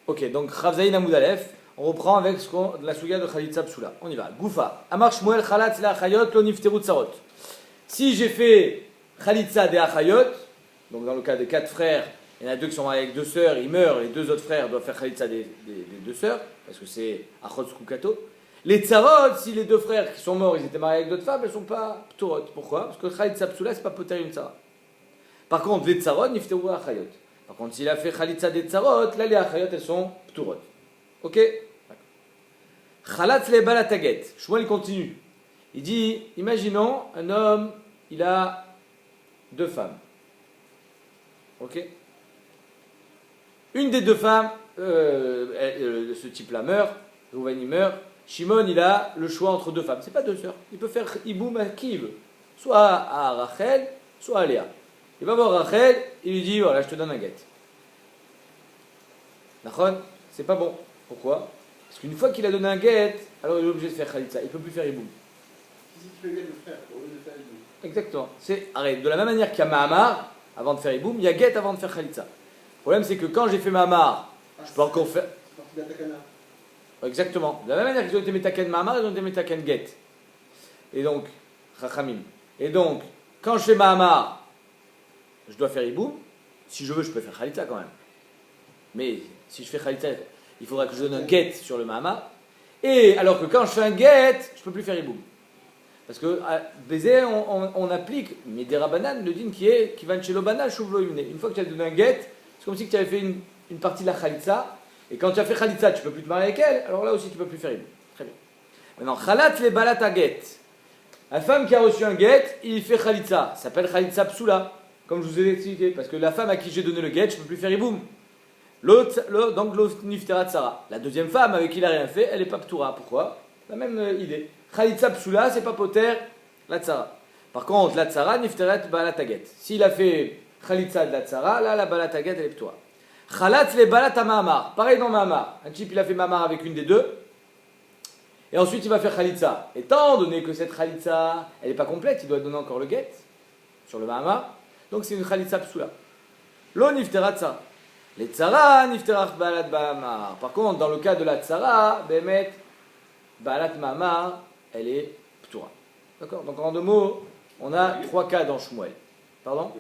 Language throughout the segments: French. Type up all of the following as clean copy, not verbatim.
Ok, donc Chavzaïn Amoud Aleph, on reprend avec la souga de Khalitsa Psula. On y va. Goufa. Amar Shmuel Chalatz le Achayot lo nifteru tsarot. Si j'ai fait Khalitsa des Achayot, donc dans le cas des 4 frères, il y en a 2 qui sont mariés avec 2 sœurs, ils meurent, les 2 autres frères doivent faire Khalitsa des 2 sœurs, parce que c'est Achot Skukato. Les tsarot, si les 2 frères qui sont morts, ils étaient mariés avec d'autres femmes, elles ne sont pas pturot. Pourquoi? Parce que Khalitsa Psula, c'est pas poter une tsara. Par contre, les tsarot, nifteru Achayot. Par contre, s'il a fait Khalitsa des tsarot, là les Achayot, elles sont pturot. Ok? Chalatz le balataget. Shmuel continue. Il dit, imaginons un homme, il a 2 femmes. Ok? Une des 2 femmes, ce type-là meurt, Rouven il meurt. Shimon, il a le choix entre 2 femmes. C'est pas 2 sœurs. Il peut faire iboum à qui il veut. Soit à Rachel, soit à Léa. Il va voir Rachel, il lui dit, voilà, je te donne un guet. Nachon, c'est pas bon. Pourquoi? Parce qu'une fois qu'il a donné un guet, alors il est obligé de faire Khalitsa. Il ne peut plus faire iboum. Si tu fais guet le frère, au lieu de faire iboum. Exactement. De la même manière qu'il y a Mahamar avant de faire iboum, il y a guet avant de faire Khalitsa. Le problème, c'est que quand j'ai fait Mahamar, je peux encore faire. C'est parti d'Atakana. Exactement. De la même manière qu'ils ont été Metaken Mahamar, ils ont été Metaken guet. Et donc, Chachamim. Et donc, quand je fais Mahamar, je dois faire iboum. Si je veux, je peux faire Khalitsa quand même. Mais si je fais Khalitsa, il faudra que je donne un guet sur le Mahamar. Et alors que quand je fais un guet, je ne peux plus faire iboum. Parce que à baiser, on applique, mais des rabanan, le din qui va chez l'obana, chouv lo. Une fois que tu as donné un guet, c'est comme si tu avais fait une partie de la Khalitsa. Et quand tu as fait Khalitsa, tu ne peux plus te marier avec elle, alors là aussi tu ne peux plus faire iboum. Très bien. Maintenant, Chalat le balata get. La femme qui a reçu un guet, il fait Khalitsa. Ça s'appelle Khalitsa Psula, comme je vous ai expliqué. Parce que la femme à qui j'ai donné le guet, je ne peux plus faire iboum. Donc l'autre niftera tsara. La deuxième femme avec qui il n'a rien fait, elle n'est pas ptura. Pourquoi? La même idée. Khalitsa psula, c'est pas poter la tsara. Par contre, la tsara nifteret balataget. S'il a fait khalitsa de la tsara, là la balataget elle est ptura. Khalatz le balata mahamar. Pareil dans mahamar. Un type il a fait mahamar avec une des 2. Et ensuite il va faire khalitsa. Étant donné que cette khalitsa elle n'est pas complète, il doit donner encore le get sur le mahamar. Donc c'est une khalitsa psula. Lo niftera tsara. Les tsara nifterach balat mahamar. Par contre, dans le cas de la tsara, bemet balat mahamar, elle est ptura. D'accord? Donc en 2 mots, on a 3 cas dans Shmuel. Pardon?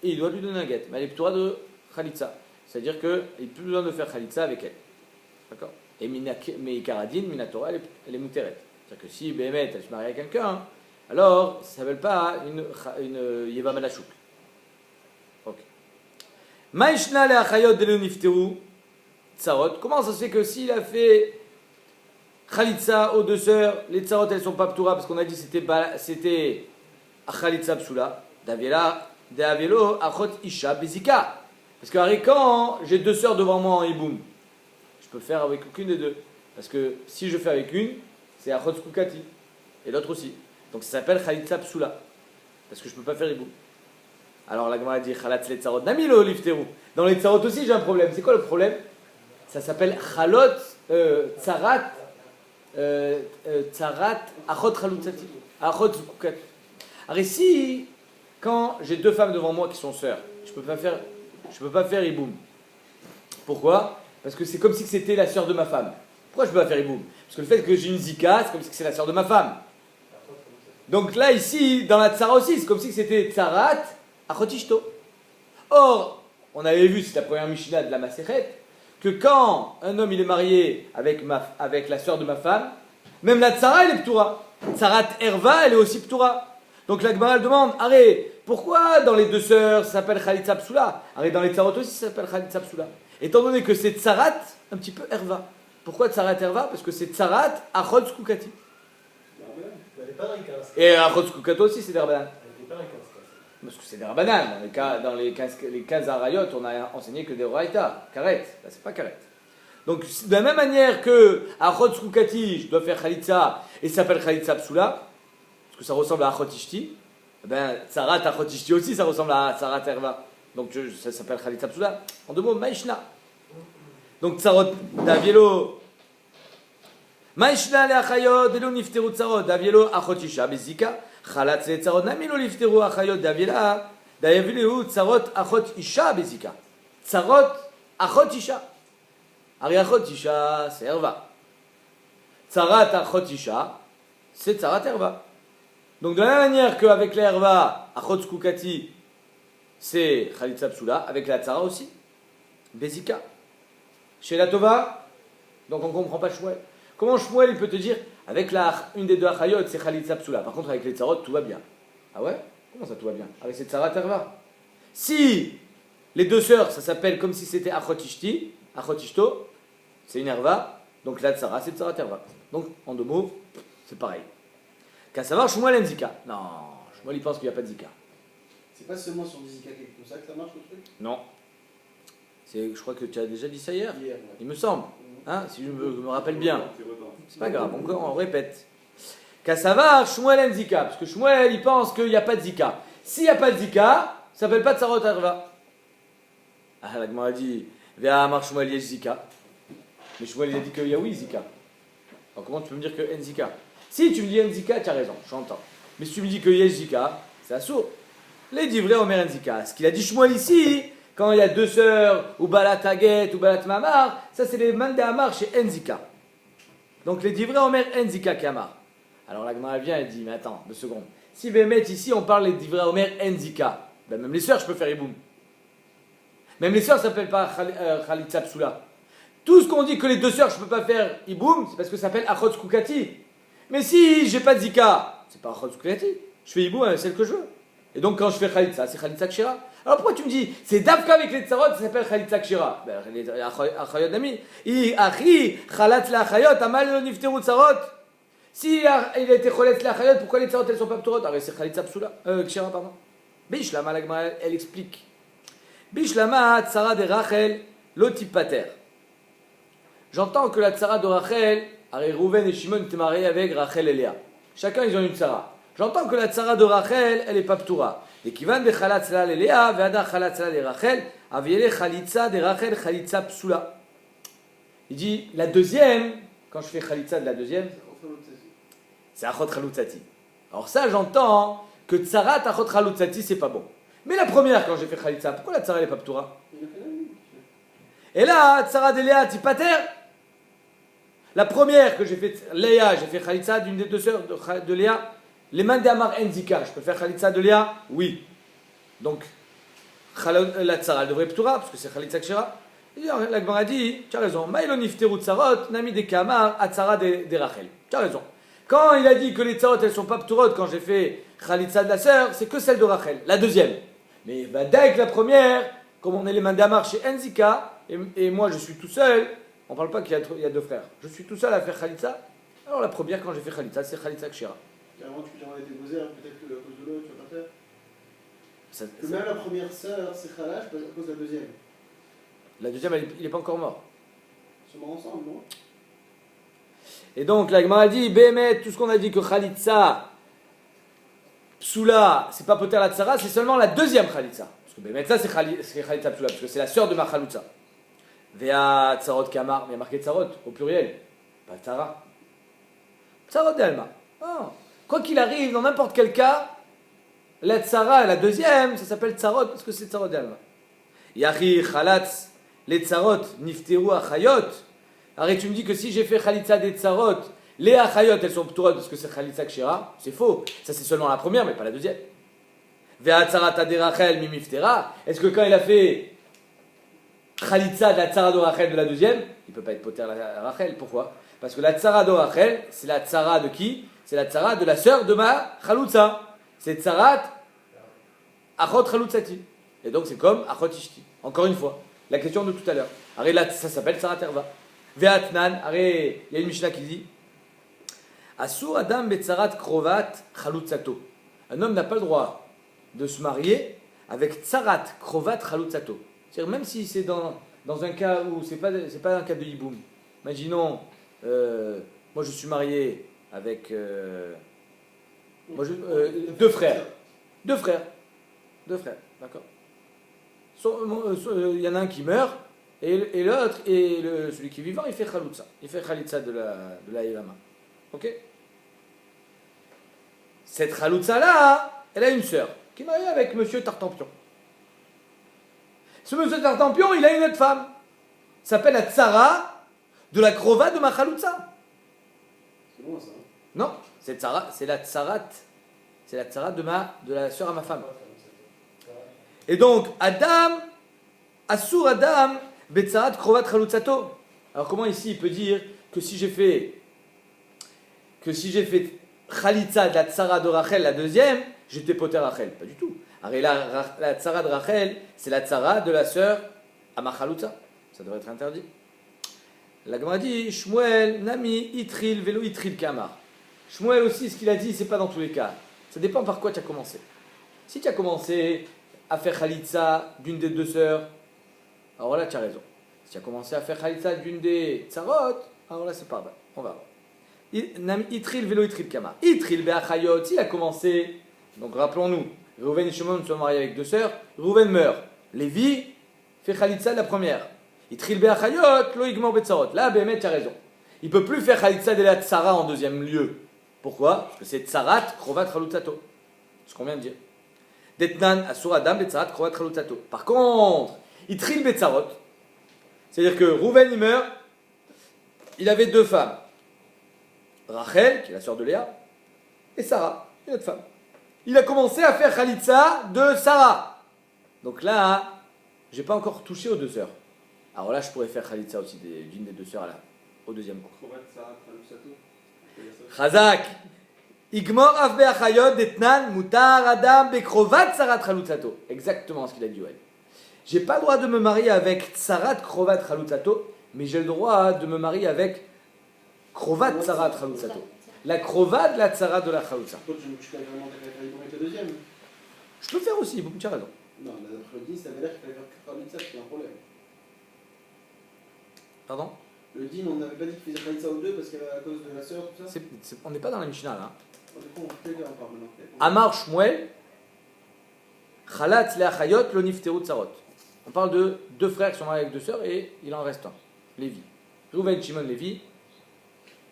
Et il doit lui donner un get. Mais elle est ptura de khalitsa. C'est-à-dire qu'il n'a plus besoin de faire khalitsa avec elle. D'accord? Et mais karadin, minatora, elle est muteret. C'est-à-dire que si bemet elle se marie avec quelqu'un, alors ça ne s'appelle pas une yeva malachouk. Maïshna le achayot de l'unifteru tsarot. Comment ça se fait que s'il a fait Khalitsa aux 2 sœurs, les tsarot elles sont pas ptura parce qu'on a dit c'était Khalitsa psula. D'avielo achot isha bezika. Parce que quand j'ai 2 sœurs devant moi en iboum, je peux faire avec aucune des 2. Parce que si je fais avec une, c'est achot skukati. Et l'autre aussi. Donc ça s'appelle Khalitsa psula. Parce que je peux pas faire iboum. Alors la Gemara dit Chalatz les tsarot namilo lifteru. Dans les tsarot aussi j'ai un problème. C'est quoi le problème? Ça s'appelle Chalot tsarat tsarat achot chalutzati achot zukukati. Alors ici, quand j'ai 2 femmes devant moi qui sont sœurs, je peux pas faire iboum. Pourquoi? Parce que c'est comme si c'était la sœur de ma femme. Pourquoi je peux pas faire iboum? Parce que le fait que j'ai une zika, c'est comme si c'est la sœur de ma femme. Donc là ici, dans la tsara aussi, c'est comme si c'était tsarat achotishto. Or, on avait vu, c'est la première Mishnah de la Masechet, que quand un homme il est marié avec la sœur de ma femme, même la tsara elle est ptura. Tsarat erva elle est aussi ptura. Donc la Gemara demande, arrête, pourquoi dans les 2 sœurs ça s'appelle khalitsa psula? Arrête, dans les tsarot aussi ça s'appelle khalitsa psula. Étant donné que c'est tsarat un petit peu erva. Pourquoi tsarat erva? Parce que c'est tsarat achot skukati. Et achot skukati aussi c'est derbanan. Parce que c'est des rabanan. Dans les 15 arayot, on a enseigné que des oraïta. Karet. Là, c'est pas karet. Donc, de la même manière que Achot Skukati, je dois faire Khalitsa, et ça s'appelle Khalitsa Psula, parce que ça ressemble à Achot Ishti, eh bien, Tsarat Achot Ishti aussi, ça ressemble à Tsarat Erva. Donc, ça s'appelle Khalitsa Psula. En 2 mots, Maïshna. Donc, Tsarot Davielo. Maïshna le Achayot, Delo Nifteru Tsarot, Davielo Achot Isha, Bezika. Chalatz le tsarot namilo lifteru achayot d'avielu tsarot achot isha bezika. Tsarot achot isha. Ari achot isha, c'est erva. Tzarat achot isha, c'est tzarat erva. Donc de la même manière qu'avec la erva, achot skukati, c'est chalitza psula, avec la tzara aussi. Bezika. Chez la tova, donc on ne comprend pas Shmuel. Comment Shmuel il peut te dire, avec une des deux achayot, c'est chalitza psula. Par contre, avec les tzarot, tout va bien. Ah ouais? Comment ça tout va bien? Avec cette tzarat erva. Si les deux sœurs, ça s'appelle comme si c'était achotishti, achotishto, c'est une erva, donc la tzara, c'est tzarat erva. Donc, en deux mots, c'est pareil. Qu'à savoir, Shmuel en zika. Non, Shmuel il pense qu'il n'y a pas de zika. C'est pas seulement sur des zika comme ça que ça marche le truc? Non. Je crois que tu as déjà dit ça hier. Hier, ouais. Il me semble. Hein, si je me rappelle bien. C'est pas grave, on répète. Qu'à savoir, Shmuel en zika. Parce que Shmuel, il pense qu'il n'y a pas de zika. S'il n'y a pas de zika, ça s'appelle pas tsarot erva. Ah, la Gemara a dit, Ve'amar Shmuel yesh zika. Mais Shmuel, il a dit qu'il y a oui zika. Alors comment tu peux me dire que en zika? Si tu me dis en zika, tu as raison, j'entends. Mais si tu me dis que yesh zika, c'est assourd. Les divrei omer en zika. Ce qu'il a dit Shmuel ici, quand il y a deux sœurs, ou balat haget, ou balat mamar, ça c'est les mandé amar chez en zika. Donc les divrei omer en zika kamar. Alors la Gemara vient et dit, mais attends, 2 secondes. Si Bémet ici on parle des divrei omer en zika, ben même les sœurs je peux faire iboum. Même les sœurs ça s'appelle pas chalitza psula. Tout ce qu'on dit que les deux sœurs je peux pas faire iboum, c'est parce que ça s'appelle achot skukati. Mais si j'ai pas de zika, c'est pas achot skukati. Je fais iboum avec celle que je veux. Et donc quand je fais chalitza, c'est chalitza kshira. Alors pourquoi tu me dis, c'est d'avka avec les tsarot, ça s'appelle chalitza kshira? Ben les achayot nami. Achi chalat la achayot, amal lo nifteru tsarot. Si il a été cholet la chayot, pourquoi les tsarot elles sont pas pturot? Alors c'est chalitza psula, kshira pardon. Bishlama la Gemara elle explique. Bishlama tsara de Rachel lotipater. J'entends que la tsara de Rachel, Rouven et Shimon étaient mariés avec Rachel et Léa. Chacun ils ont une tsara. J'entends que la tsara de Rachel elle est pas ptura. Et qui va de chalat tsala de Léa, ve'ada chalat tsala de Rachel, aviele chalitza de Rachel chalitza psula. Il dit la deuxième, quand je fais chalitza de la deuxième, c'est achot chalutzati. Alors ça j'entends que tsarat achot chalutzati c'est pas bon. Mais la première quand j'ai fait chalitza, pourquoi la tsara elle est pas ptura? Et là, tsara de Léa tipater. La première que j'ai fait Léa, j'ai fait chalitza d'une des deux sœurs de Léa. Les mains d'Amar Enzika, je peux faire chalitza de Léa? Oui. Donc, la tsara elle devrait ptura parce que c'est chalitza kshira. La Gemara dit, tu as raison. Maïlo nifteru tsarot, nami de kamar, atzara de Rachel. Tu as raison. Quand il a dit que les tsarot elles sont pas pturot quand j'ai fait chalitza de la sœur, c'est que celle de Rachel, la deuxième. Mais Vada avec la première, comme on est les mains d'Amar chez Enzika, et moi je suis tout seul, on ne parle pas qu'il y a deux frères. Je suis tout seul à faire chalitza. Alors la première, quand j'ai fait chalitza, c'est chalitza kshira. Carrément, tu peux dire on a déposé, peut-être que à cause de l'autre, tu vas pas faire. Ça, Que même la première sœur, c'est khalach, à cause de la deuxième. La deuxième, il n'est pas encore mort. Ils sont morts ensemble, non? Et donc, la Gemara dit, Bémet, tout ce qu'on a dit que chalitza, psula, c'est pas poter la tsara, c'est seulement la deuxième chalitza. Parce que Bémet, ça c'est chalitza psula, parce que c'est la sœur de ma chalutza. Vea tsarot kamar, mais il y a marqué tsarot, au pluriel. Pas tsara. Tsarot d'Alma. Oh. Quoi qu'il arrive, dans n'importe quel cas, la tsara, la deuxième, ça s'appelle tsarot, parce que c'est tsarot d'Alma. Yachi chalatz, les tsarot, nifteru achayot. Arrête, tu me dis que si j'ai fait chalitza des tsarot, les achayot, elles sont pturot parce que c'est chalitza kshira. C'est faux. Ça, c'est seulement la première, mais pas la deuxième. Vea tsarata de Rachel mimiftera. Est-ce que quand il a fait chalitza de la tsara de Rachel de la deuxième, il ne peut pas être poter la Rachel. Pourquoi? Parce que la tsara de Rachel, c'est la tsara de qui? C'est la tsara de la sœur de ma chalutza. C'est tsarat achot chalutzati. Et donc, c'est comme achot ishti. Encore une fois, la question de tout à l'heure. Arrête, là, ça s'appelle tsarat erva. Ve'atnan, arrête, il y a une Mishnah qui dit Asur adam betzarat krovat chalutzato. Un homme n'a pas le droit de se marier avec tsarat krovat chalutzato. C'est-à-dire même si c'est dans un cas où c'est pas un cas de hiboum. Imaginons, moi je suis marié avec deux frères, d'accord. Il y en a un qui meurt et l'autre et celui qui est vivant il fait chalitza, de la Yevama. Ok. Cette chalitza là, elle a une sœur qui est mariée avec Monsieur Tartampion. Ce Monsieur Tartampion, il a une autre femme. s'appelle la tsara de la krova de ma chaloutza. C'est bon ça. Non, c'est la tsarat. C'est la tsara de la sœur à ma femme. Et donc, Adam, Assur Adam, Betsarat Krovat Chalutzato. Alors comment ici il peut dire que si j'ai fait Khalitza de la tsara de Rachel, la deuxième, j'étais poter Rachel? Pas du tout. Alors la tsara de Rachel, c'est la tsara de la sœur à ma Chalutza. Ça devrait être interdit. La Gemara dit, Shmuel, Nami, Itril, Velo Itril Kamar. Shmuel aussi, ce qu'il a dit, c'est pas dans tous les cas. Ça dépend par quoi tu as commencé. Si tu as commencé à faire Khalitza d'une des deux sœurs, alors là tu as raison. Si tu as commencé à faire Khalitza d'une des tsarot, alors là c'est pas vrai. On va voir. Itril velo itril kama. Itril be'achayot, il a commencé. Donc rappelons-nous, Reuven et Shimon sont mariés avec deux sœurs. Reuven meurt. Lévi fait Khalitza de la première. Itril be'achayot, lo igmor be'tsarot. Là, Bémet, tu as raison. Il ne peut plus faire Khalitza de la tsara en deuxième lieu. Pourquoi? Parce que c'est tsarat, krovat, chalutzato. Ce qu'on vient de dire. Detnan, asur adam, betsarat, krovat, chalutzato. Par contre, itril be'tsarot. C'est-à-dire que Rouven il meurt, il avait deux femmes. Rachel, qui est la sœur de Léa, et Sarah, une autre femme. Il a commencé à faire Khalitza de Sarah. Donc là, j'ai pas encore touché aux deux sœurs. Alors là, je pourrais faire Khalitza aussi d'une des deux sœurs au deuxième coup. Chazak. Igmor af be'achayot detnan mutar adam bekrovat tsarat chalutzato. Exactement ce qu'il a dit, ouais. J'ai pas le droit de me marier avec tsarat krovat chalutzato, mais j'ai le droit de me marier avec krovat tsarat chalutzato. La krovat de la tsara de la chalutza. Je peux vraiment faire avec la deuxième. Je peux faire aussi, tu as raison. Non, mais d'après le din, ça veut dire qu'il fallait faire Khalitza, c'est un problème. Pardon? Le din, on n'avait pas dit qu'il faisait Khalitza aux deux parce qu'à cause de la sœur, tout ça. On n'est pas dans la Mishnah là. Du coup, on fait là, on parle maintenant. Amar Shmuel, Chalatz le'achayot lo nifteru tsarot. On parle de deux frères qui sont mariés avec deux sœurs et il en reste un, Lévi. Reuven, Shimon, Lévi.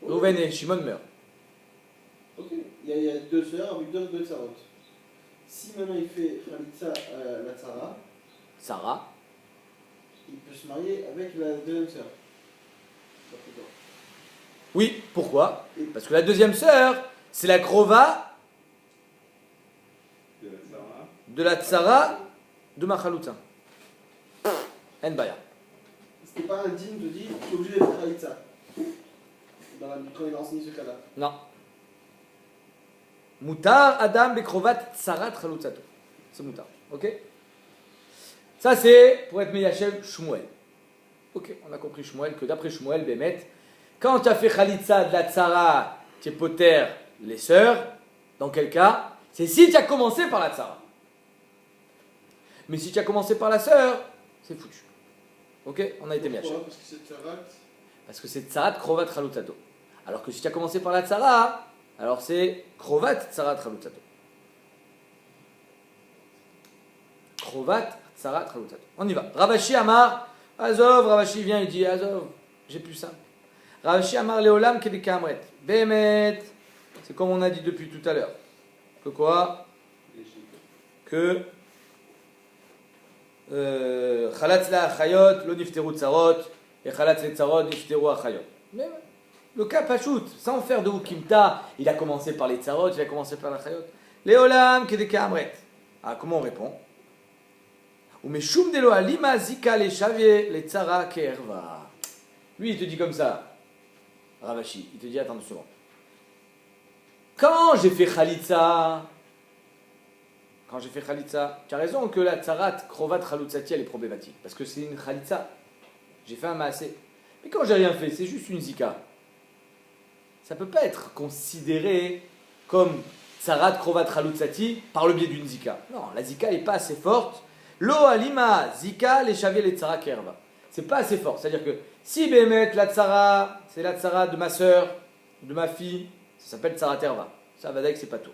Reuven et Shimon meurent. Ok, il y a deux sœurs avec deux tsarot. Si maintenant il fait Khalitza à la tsara, Sarah. il peut se marier avec la deuxième sœur. Oui, pourquoi? Parce que la deuxième sœur, c'est la krova de la tsara de ma chalouta. En baya. C'était pas un din de dire tu es obligé de faire Khalitza. Quand il a enseigné ce cas-là. Non. Mutar adam bekrovat tsarat chalutzato. C'est mutar. Ok? Ça c'est pour être Meyachem Shmuel. Ok, on a compris Shmuel que d'après Shmuel, Bémet, quand tu as fait Khalitza de la tsara, tu es poter les sœurs, dans quel cas? C'est si tu as commencé par la tsara. Mais si tu as commencé par la sœur, c'est foutu. Ok, on a été Meyachem. Pourquoi? Parce que c'est tsarat. Parce que c'est tsarat krovat chalutzato. Alors que si tu as commencé par la tsara, alors c'est krovat tsarat chalutzato. Krovat tsarat chalutzato. On y va. Ravashi Amar, Azov, Ravashi vient et dit Azov, j'ai plus ça. Ravashi Amar Leolam Kedeka Amret. Bémet, c'est comme on a dit depuis tout à l'heure. Que quoi? Que Chalatz la achayot, lo nifteru tsarot, et chalatz le tsarot, nifteru achayot. Mais le cas pachout, sans faire de Ukimta, il a commencé par les tsarot, il a commencé par la chayot. Leolam Kedeka Amret. Ah, comment on répond? Ou mais shum delo alima zika le shavie le tsara kerva. Lui, il te dit comme ça. Ravashi, il te dit attends une seconde. Quand j'ai fait Khalitza, tu as raison que la tsarat krovat chalutzati elle est problématique parce que c'est une Khalitza. J'ai fait un maasé. Mais quand j'ai rien fait, c'est juste une zika. Ça peut pas être considéré comme tsarat krovat chalutzati par le biais d'une zika. Non, la zika n'est pas assez forte. Lo alima zika les shavie les tsara kerva. C'est pas assez fort. C'est-à-dire que si Bémet, la tsara, c'est la tsara de ma sœur, de ma fille, ça s'appelle tsara terva. Ça va dire que c'est pas tout.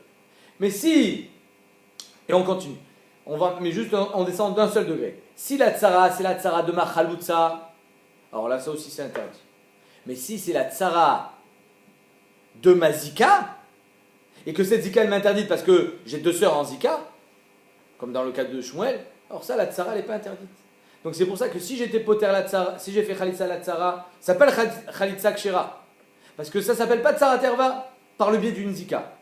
Mais si, et on continue, mais juste on descend d'un seul degré. Si la tsara, c'est la tsara de ma chalutza, alors là, ça aussi c'est interdit. Mais si c'est la tsara de ma zika, et que cette zika elle m'interdite parce que j'ai deux sœurs en zika, comme dans le cas de Shmuel, alors ça, la tsara, elle n'est pas interdite. Donc c'est pour ça que si j'étais poter la tzara, si j'ai fait Khalitsa la tzara, ça s'appelle Khalitsa Kshera. Parce que ça s'appelle pas tzara terva par le biais d'une zika.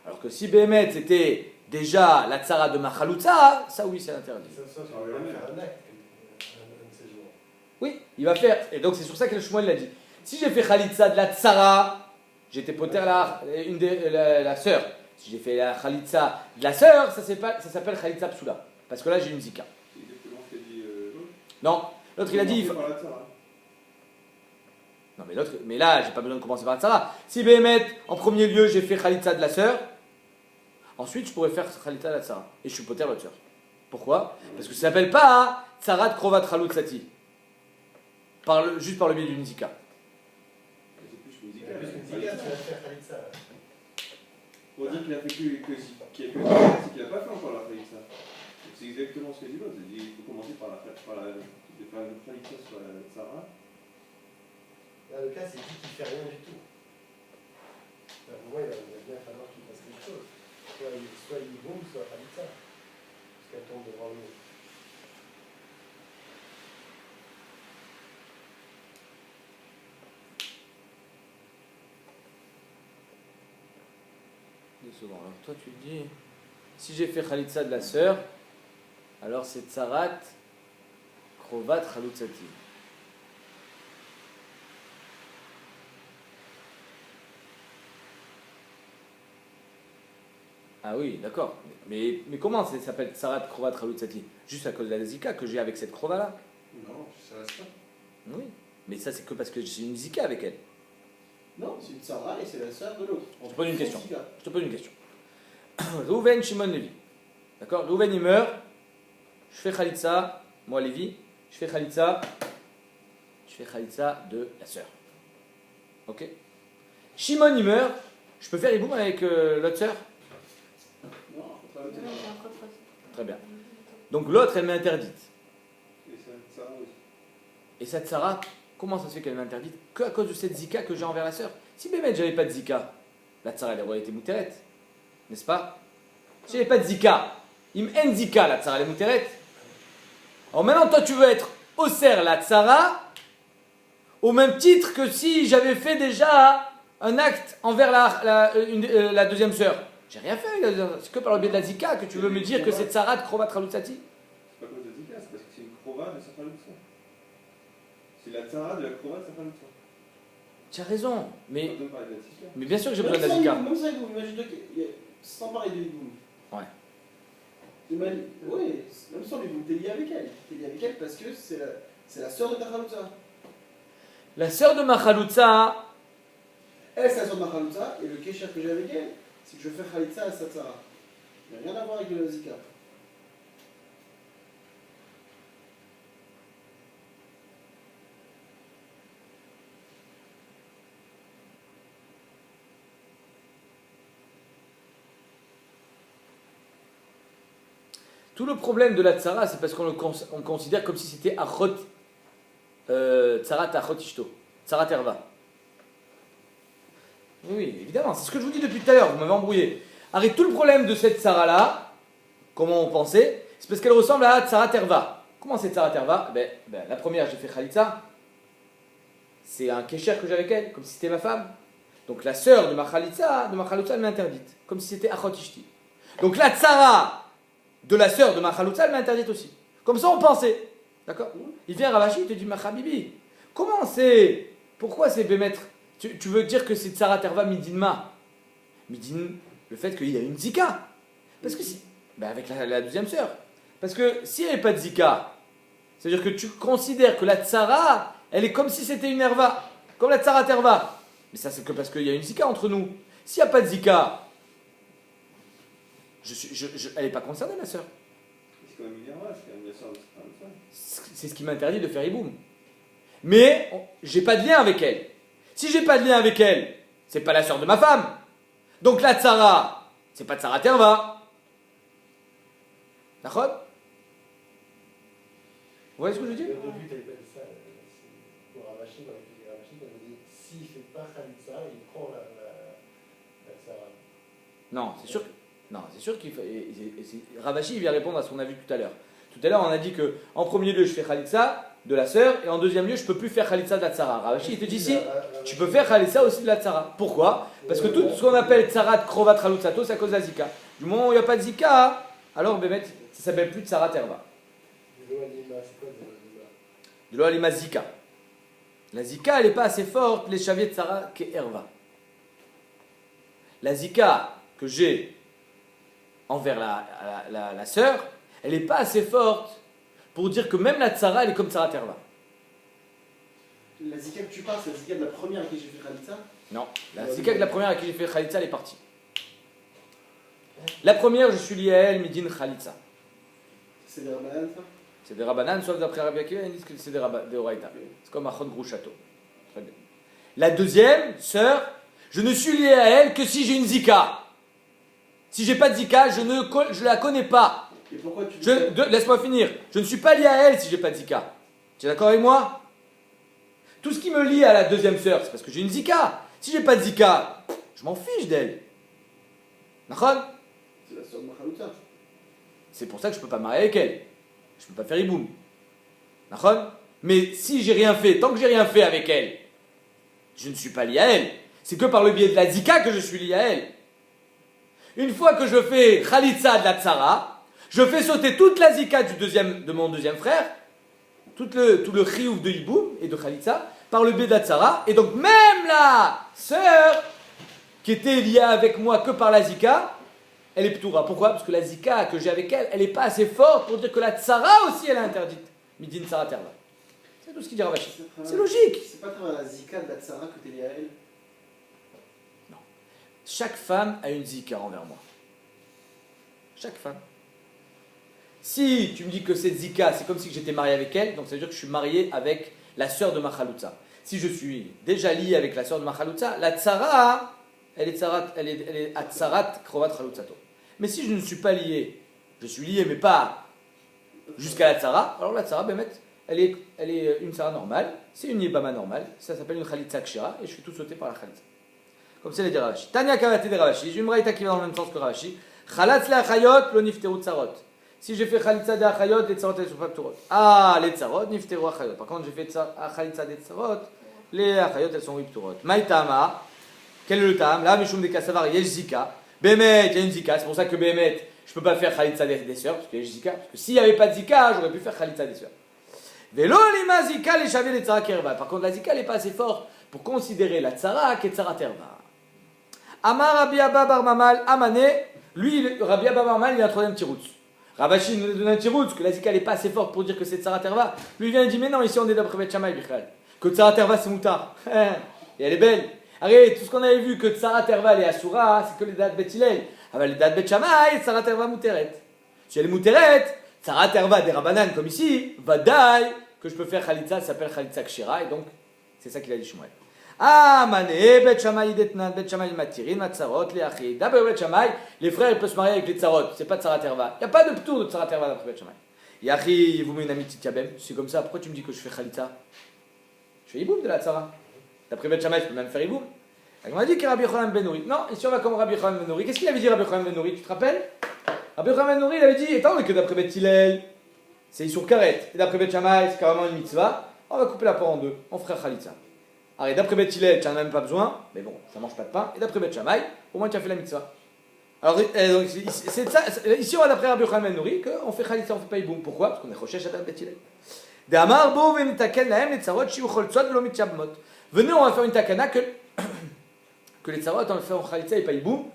Alors que si Béhémet c'était déjà la tzara de ma Khaloutsa, ça oui c'est interdit. Ça va faire un acte, un de ces jours. Oui, il va faire. Et donc c'est sur ça que le Shmuel l'a dit. Si j'ai fait Khalitsa de la tzara, j'étais poter la sœur. Si j'ai fait la Khalitsa de la sœur, ça s'appelle Khalitsa Psula. Parce que là j'ai une zika. C'est exactement ce qu'a dit l'autre. Non, l'autre il a dit. Par la tzara. Non mais là j'ai pas besoin de commencer par la tzara. Si Béhémet, en premier lieu j'ai fait Khalitsa de la sœur, ensuite je pourrais faire Khalitsa de la tzara. Et je suis poter l'autre sœur. Pourquoi? Parce que ça s'appelle pas tzara de krovat chalutsati. Juste par le biais d'une zika. C'est plus une Il y zika. a plus qu'une zika, tu vas faire Khalitsa. Pour dire qu'il a fait qu'il a que c'est qu'il n'a pas fait encore la Khalitsa. Donc c'est exactement ce qu'a dit l'autre. Il dit qu'il faut commencer par de faire une Khalitsa sur la tzara. Là, le cas, c'est qui fait rien du tout. Là, pour moi, il va bien falloir qu'il fasse quelque chose. Soit il bombe, soit Khalitsa. Parce qu'elle tombe devant le mur. Alors toi tu dis, si j'ai fait Khalitsa de la sœur, alors c'est Tzarat Krovat Chalutsati. Ah oui, d'accord. Mais comment ça s'appelle Tzarat Krovat Chalutsati? Juste à cause de la zika que j'ai avec cette krova là? Non, ça reste pas. Oui. Mais ça c'est que parce que j'ai une zika avec elle. Non, c'est une tzara et c'est la sœur de l'autre. Je te pose une question. Zika. Je te pose une question. Reuven, Shimon, Lévi. D'accord? Reuven il meurt. Je fais Khalitsa, moi Lévi. Je fais Khalitsa de la sœur. Ok? Shimon il meurt. Je peux faire Iboum avec l'autre sœur? Non, faut pas le dire. Très bien. Donc l'autre elle m'est interdite. Et ça, tzara aussi. Et cette Sarah, comment ça se fait qu'elle m'est interdite? Que à cause de cette zika que j'ai envers la sœur. Si Bémet j'avais pas de zika, la tzara elle aurait été mouteret. N'est-ce pas? Si j'avais pas de zika, il me haine zika la tzara elle est mouteret. Alors maintenant toi tu veux être osser la tzara au même titre que si j'avais fait déjà un acte envers la deuxième sœur. J'ai rien fait, c'est que par le biais de la zika que tu veux me dire que c'est tzara de krovat chalutsati. C'est pas à cause de la zika, c'est parce que c'est une krova de sa Khalitsa. C'est la tzara de la krova de sa Khalitsa. Tu as raison, mais On donne parler de la zika. bien sûr que j'ai besoin de la zika. Même ça, vous imaginez sans parler de Iboum. Ouais. Oui, même sans Iboum, t'es lié avec elle. T'es lié avec elle parce que c'est la sœur de ta Khaloutsa. La sœur de ma Khaloutsa, Elle, c'est la sœur de ma Khaloutsa, et le kécher que j'ai avec elle, c'est que je fais Khalitsa à sa tzara. Il n'y a rien à voir avec le zika. tout le problème de la tzara, c'est parce qu'on on considère comme si c'était achot, tzarat achot ishto, tzarat erva. Oui, évidemment, c'est ce que je vous dis depuis tout à l'heure, vous m'avez embrouillé. Arrête, tout le problème de cette tzara-là, comment on pensait, c'est parce qu'elle ressemble à tzarat erva. Comment c'est tzarat erva? La première, j'ai fait Khalitsa, c'est un kécher que j'ai avec elle, comme si c'était ma femme. Donc la sœur de ma Khalitsa, elle m'est interdite, comme si c'était achot ishti. Donc la tzara de la sœur de ma Khaloutsa, elle m'est interdite aussi. Comme ça, on pensait. D'accord? Il vient Ravashi, il te dit, ma Habibi, comment c'est? Pourquoi c'est Bémettre? Tu veux dire que c'est Tzara Terva Midinma? Midin, le fait qu'il y a une Zika. Parce que si. Avec la deuxième sœur. Parce que s'il n'y avait pas de Zika, c'est-à-dire que tu considères que la Tzara, elle est comme si c'était une Herva. Comme la Tzara Terva. Mais ça, c'est que parce qu'il y a une Zika entre nous. S'il n'y a pas de Zika, elle n'est pas concernée, ma soeur. C'est quand même une erreur, c'est quand même la sœur de sa Khalitsa. C'est ce qui m'interdit de faire Iboum. Mais j'ai pas de lien avec elle. Si j'ai pas de lien avec elle, c'est pas la sœur de ma femme. Donc la Tzara, c'est pas Tzara Terva. D'accord? Vous voyez ce que je veux dire? Au début, tu avais pas dit ça. Pour Ravashi, dans l'étude de Ravashi, tu avais dit s'il ne fait pas Khalitsa, il prend la tzara. Non, c'est sûr. Non, c'est sûr qu'il faut. Ravashi, il vient répondre à ce qu'on a vu tout à l'heure. Tout à l'heure, on a dit que en premier lieu, je fais Khalitsa de la sœur, et en deuxième lieu, je ne peux plus faire Khalitsa de la tsara. Ravashi, il te dit si, tu peux faire Khalitsa aussi de la tsara. Pourquoi? Parce que tout ce qu'on appelle tsarat, krovat, chalutzato, c'est à cause de la zika. Du moment où il n'y a pas de zika, alors Bémet, ça s'appelle plus tsarat erva. De l'eau alima, c'est quoi de l'eau alima? De l'eau alima zika. La zika, elle n'est pas assez forte, les chaviers de tsara, qu'est erva. La zika que j'ai envers la sœur, elle n'est pas assez forte pour dire que même la tsara, elle est comme tsara terva. La zika que tu parles, c'est la zika de la première à qui j'ai fait Khalitsa? Non, la zika de la première à qui j'ai fait khalitsa, elle est partie. La première, je suis lié à elle, midin khalitsa. C'est des rabbanan, ça? C'est des rabbanan, sauf d'après Rabbi Akiva, ils disent que c'est des oraita. C'est comme Achon Grouchato. Très bien. La deuxième, sœur, je ne suis lié à elle que si j'ai une zika. Si j'ai pas de zika, je la connais pas. Et pourquoi tu dis ça? Laisse-moi finir. Je ne suis pas lié à elle si j'ai pas de zika. Tu es d'accord avec moi? Tout ce qui me lie à la deuxième sœur, c'est parce que j'ai une zika. Si j'ai pas de zika, je m'en fiche d'elle. D'accord? C'est la sœur de Machalouta. C'est pour ça que je peux pas marier avec elle. Je peux pas faire iboum. D'accord? Mais si j'ai rien fait, tant que j'ai rien fait avec elle, je ne suis pas lié à elle. C'est que par le biais de la zika que je suis lié à elle. Une fois que je fais khalitsa de la tsara, je fais sauter toute la zika de mon deuxième frère, tout le chiouf de hiboum et de khalitsa, par le biais de la tsara, et donc même la sœur qui était liée avec moi que par la zika, elle est ptoura. Pourquoi? Parce que la zika que j'ai avec elle, elle n'est pas assez forte pour dire que la tsara aussi elle est interdite. Midin tsara terva. C'est tout ce qu'il dit Ravashi. C'est logique. C'est pas à travers la zika de la tsara que t'es lié à elle? Chaque femme a une zika envers moi. Chaque femme. Si tu me dis que cette zika, c'est comme si j'étais marié avec elle, donc ça veut dire que je suis marié avec la sœur de ma chaloutza. Si je suis déjà lié avec la sœur de ma chaloutza, la tsara, elle est à tsarat krovat chaloutzato. Mais si je ne suis pas lié, je suis lié mais pas jusqu'à la tsara, alors la tsara, Bémet, elle est une tsara normale, c'est une yébama normale, ça s'appelle une chalitza kshira, et je fais tout sauter par la chalitza. Comme c'est les dit Ravashi. Tanya Kavati de Ravashi. J'ai une braïta qui va dans le même sens que Ravashi. Chalatz le achayot, lo nifteru tsarot. Si j'ai fait chalitza de achayot, les tsarot elles sont pas pturot. Ah, les tsarot, nifteru achayot. Par contre, j'ai fait chalitza de tsarot, les achayot elles sont pturot. Maïtama, quel est le tam? Là, Mishum de Kassavar, yesh zika. Bémet, il y a une zika. C'est pour ça que Bémet, je peux pas faire chalitza des sœurs, parce qu'il y a zika. Parce que s'il n'y avait pas de zika, j'aurais pu faire chalitza des sœurs. Velo lima zika, les chaviers, les tsara kerva. Par contre, la zika, elle n'est pas assez forte pour considérer la tsara qui est tsara terva. Amar Rabbi Abba Bar Mamal Amané, lui, Rabbi Abba Bar Mamal, il a un troisième tirout. Ravashi nous donne un tirout, que la zika n'est pas assez forte pour dire que c'est Tsara Terva. Lui, il vient et dit, mais non, ici on est d'après Bet Shammai, Bichal. Que Tsara Terva c'est moutar. Et elle est belle. Arrête, tout ce qu'on avait vu que Tsara Terva elle est Asura, c'est que les dates Bet Hillel. Ah bah les dates Bet Shammai, Tsara Terva mouteret. Si elle est mouteret, Tsara Terva des Rabanan comme ici, Vadaï, que je peux faire Khalitza, ça s'appelle Khalitza Kshira, et donc c'est ça qu'il a dit Shmuel. Ah, mané, Bet Shammai detnan, Bet Shammai matirin, matzarot, les achid. D'après Bet Shammai, les frères ils peuvent se marier avec les tsarot, c'est pas Tsara Terva. Il n'y a pas de ptour de Tsara Terva d'après Bet Shammai. Yachi, vous met une amitié Tiabem, c'est comme ça, pourquoi tu me dis que je fais Khalitza? Je fais Iboum de la Tsara. D'après Bet Shammai, je peux même faire Iboum. On a dit que Rabbi Yochanan Ben Nouri. Non, ici on va comme Rabbi Yochanan Ben Nouri. Qu'est-ce qu'il avait dit Rabbi Yochanan Ben Nouri? Tu te rappelles? Rabbi Yochanan Ben Nouri, il avait dit, étant donné que d'après Bet Hillel, c'est Issour Karet, et d'après Bet Shammai, c'est carrément une mitzvah, on va couper la part en deux, on fera Khalitza. Alors, d'après Bet Hillel, tu n'en as même pas besoin, mais bon, ça mange pas de pain. Et d'après Bet Shammai, au moins tu as fait la mitzvah. Alors, donc, c'est ça, ici on va d'après Rabbi Yochanan Ben Nouri qu'on fait Khalitza, on fait pas Iboum. Pourquoi? Parce qu'on est Rochesh à Bet Hillel. D'Amar bo v'nitaken lahem les tzarot shiu chol tzot v'lo mitchabmot. Venez, on va faire une takana que les tzarot on va faire en Khalitza et pas Iboum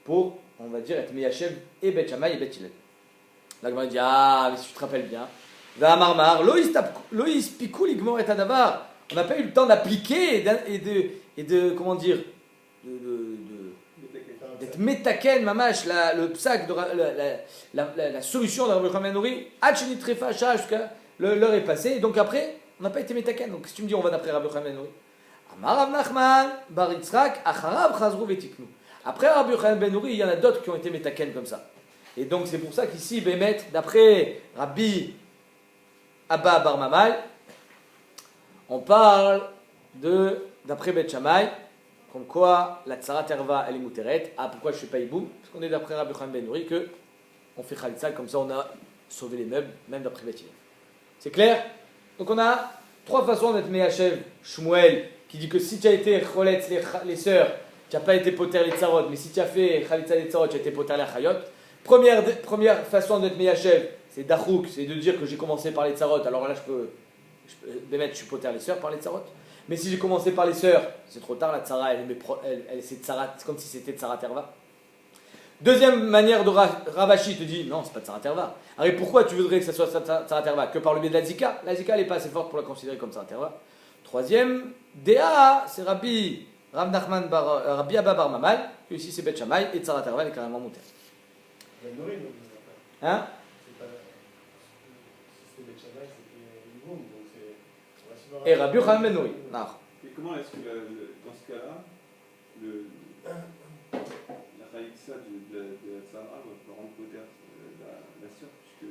pour, on va dire, être Meyachev et Bet Shammai et Bet Hillel. La Gemara dit, ah, mais si tu te rappelles bien, D'Amar mar lo ispiku ligmor et adavar. On n'a pas eu le temps d'appliquer et de comment dire, d'être metaken, mamash, le psak, la solution de Rabbi Yochanan Ben Nouri, hachenit trefa jusqu'à l'heure est passée, et donc après, on n'a pas été metaken. Donc si tu me dis, on va d'après Rabbi Yochanan Ben Nouri. Amar Rav Nachman, bar Yitzhak, acharav chazru vetiknu. Après Rabbi Yochanan Ben Nouri, il y en a d'autres qui ont été metaken comme ça. Et donc c'est pour ça qu'ici, Bémet, d'après Rabbi Abba Bar Mamal, on parle d'après Bet Shammai, comme quoi la Tsara Terva elle est mouteret. Ah, pourquoi je ne fais pas Iboum? Parce qu'on est d'après Rabbi Yochanan Ben Nouri que on fait Khalitza, comme ça on a sauver les meubles, même d'après Beth Hillel. C'est clair? Donc on a 3 façons d'être Mehachev. Shmuel, qui dit que si tu as été Choletz les sœurs, tu n'as pas été poter les tzarot, mais si tu as fait Khalitza les tzarot, tu as été poter les chayot. Première façon d'être Mehachev, c'est Dachouk, c'est de dire que j'ai commencé par les tzarot, alors là je peux je suis poter les sœurs par les tzarot. Mais si j'ai commencé par les sœurs, c'est trop tard, la tzara, c'est tzara, c'est comme si c'était tzara terva. Deuxième manière de Ravashi te dit, non, c'est pas tzara terva. Alors pourquoi tu voudrais que ça soit tzara terva? Que par le biais de la zika? La zika, elle n'est pas assez forte pour la considérer comme tzara terva. Troisième, Déa, c'est Rabbi Abba Bar Mamal, que ici c'est Bet Shammai, et tzara terva, elle est carrément montée. Hein? Et Rabbi Yochanan Ben Nouri. Et comment est-ce que dans ce cas-là, la Khalitsa de la Tzara peut rendre poter la sœur, puisque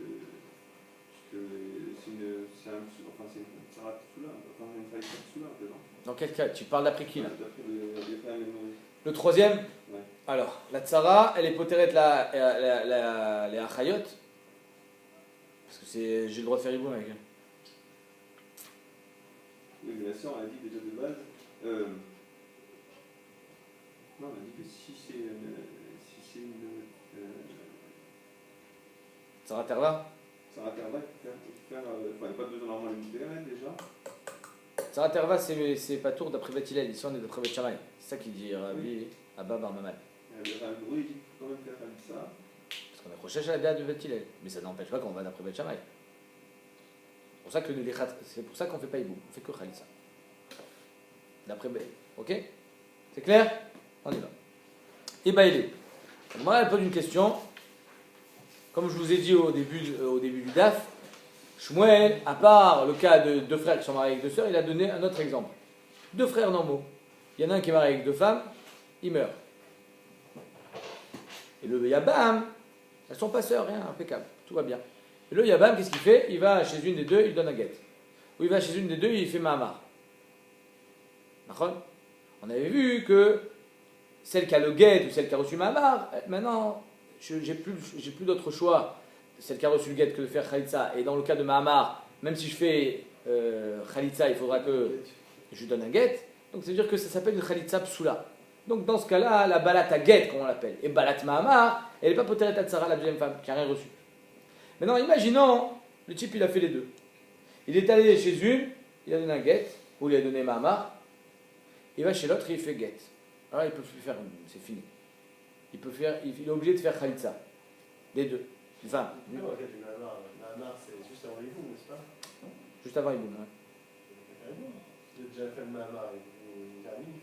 c'est une Tzara Tsoula, enfin une Khalitsa Tsoula, non? Dans quel cas? Tu parles d'après qui là? D'après les frères Ben Nouri. Le troisième? Ouais. Alors, la Tzara, elle est poteret les Achayot. Parce que j'ai le droit de faire Iboum avec elle. Oui, mais la sœur, elle a dit déjà de base. Non, elle a dit que si c'est une Tzara terva? Tzara Terva, il n'y a pas besoin normalement de libérer déjà. Tzara terva, c'est pas tour d'après Beth Hillel, ici on est d'après Beth Shammai. C'est ça qu'il dit Rabbi Abba Bar Mamal. Oui, il dit qu'il faut quand même faire ça. Parce qu'on est proche à la bière de Beth Hillel. Mais ça n'empêche pas qu'on va d'après Beth Shammai. C'est pour ça qu'on ne fait pas Iboum, on fait que Khalitsa. D'après Beth. Ok? C'est clair? On y va. Et Baïlé. Moi, elle pose une question. Comme je vous ai dit au début du DAF, Shmuel, à part le cas de 2 frères qui sont mariés avec 2 sœurs, il a donné un autre exemple. 2 frères normaux. Il y en a un qui est marié avec 2 femmes, il meurt. Et le Yabam, elles ne sont pas sœurs, rien, impeccable, tout va bien. Et le Yabam, qu'est-ce qu'il fait? Il va chez une des 2, il donne un guet. Ou il va chez une des 2, il fait Mahamar. D'accord? On avait vu que celle qui a le guet ou celle qui a reçu Mahamar, maintenant, j'ai plus d'autre choix, celle qui a reçu le guet, que de faire Khalitsa. Et dans le cas de Mahamar, même si je fais Khalitsa, il faudra que je lui donne un guet. Donc ça veut dire que ça s'appelle une Khalitsa Psoula. Donc dans ce cas-là, la Balat à guet, comme on l'appelle, et Balat Mahamar, elle n'est pas poteret à Tzara, la deuxième femme, qui n'a rien reçu. Maintenant, imaginons, le type il a fait les 2. Il est allé chez une, il a donné un guet, ou il a donné Mahamar, il va chez l'autre et il fait guet. Alors il ne peut plus faire, c'est fini. Il est obligé de faire Khalitsa. Des 2. Enfin, Mahamar, c'est juste avant Iboum, n'est-ce pas? juste avant Iboum. Hein. J'ai déjà fait le Mahamar, il termine,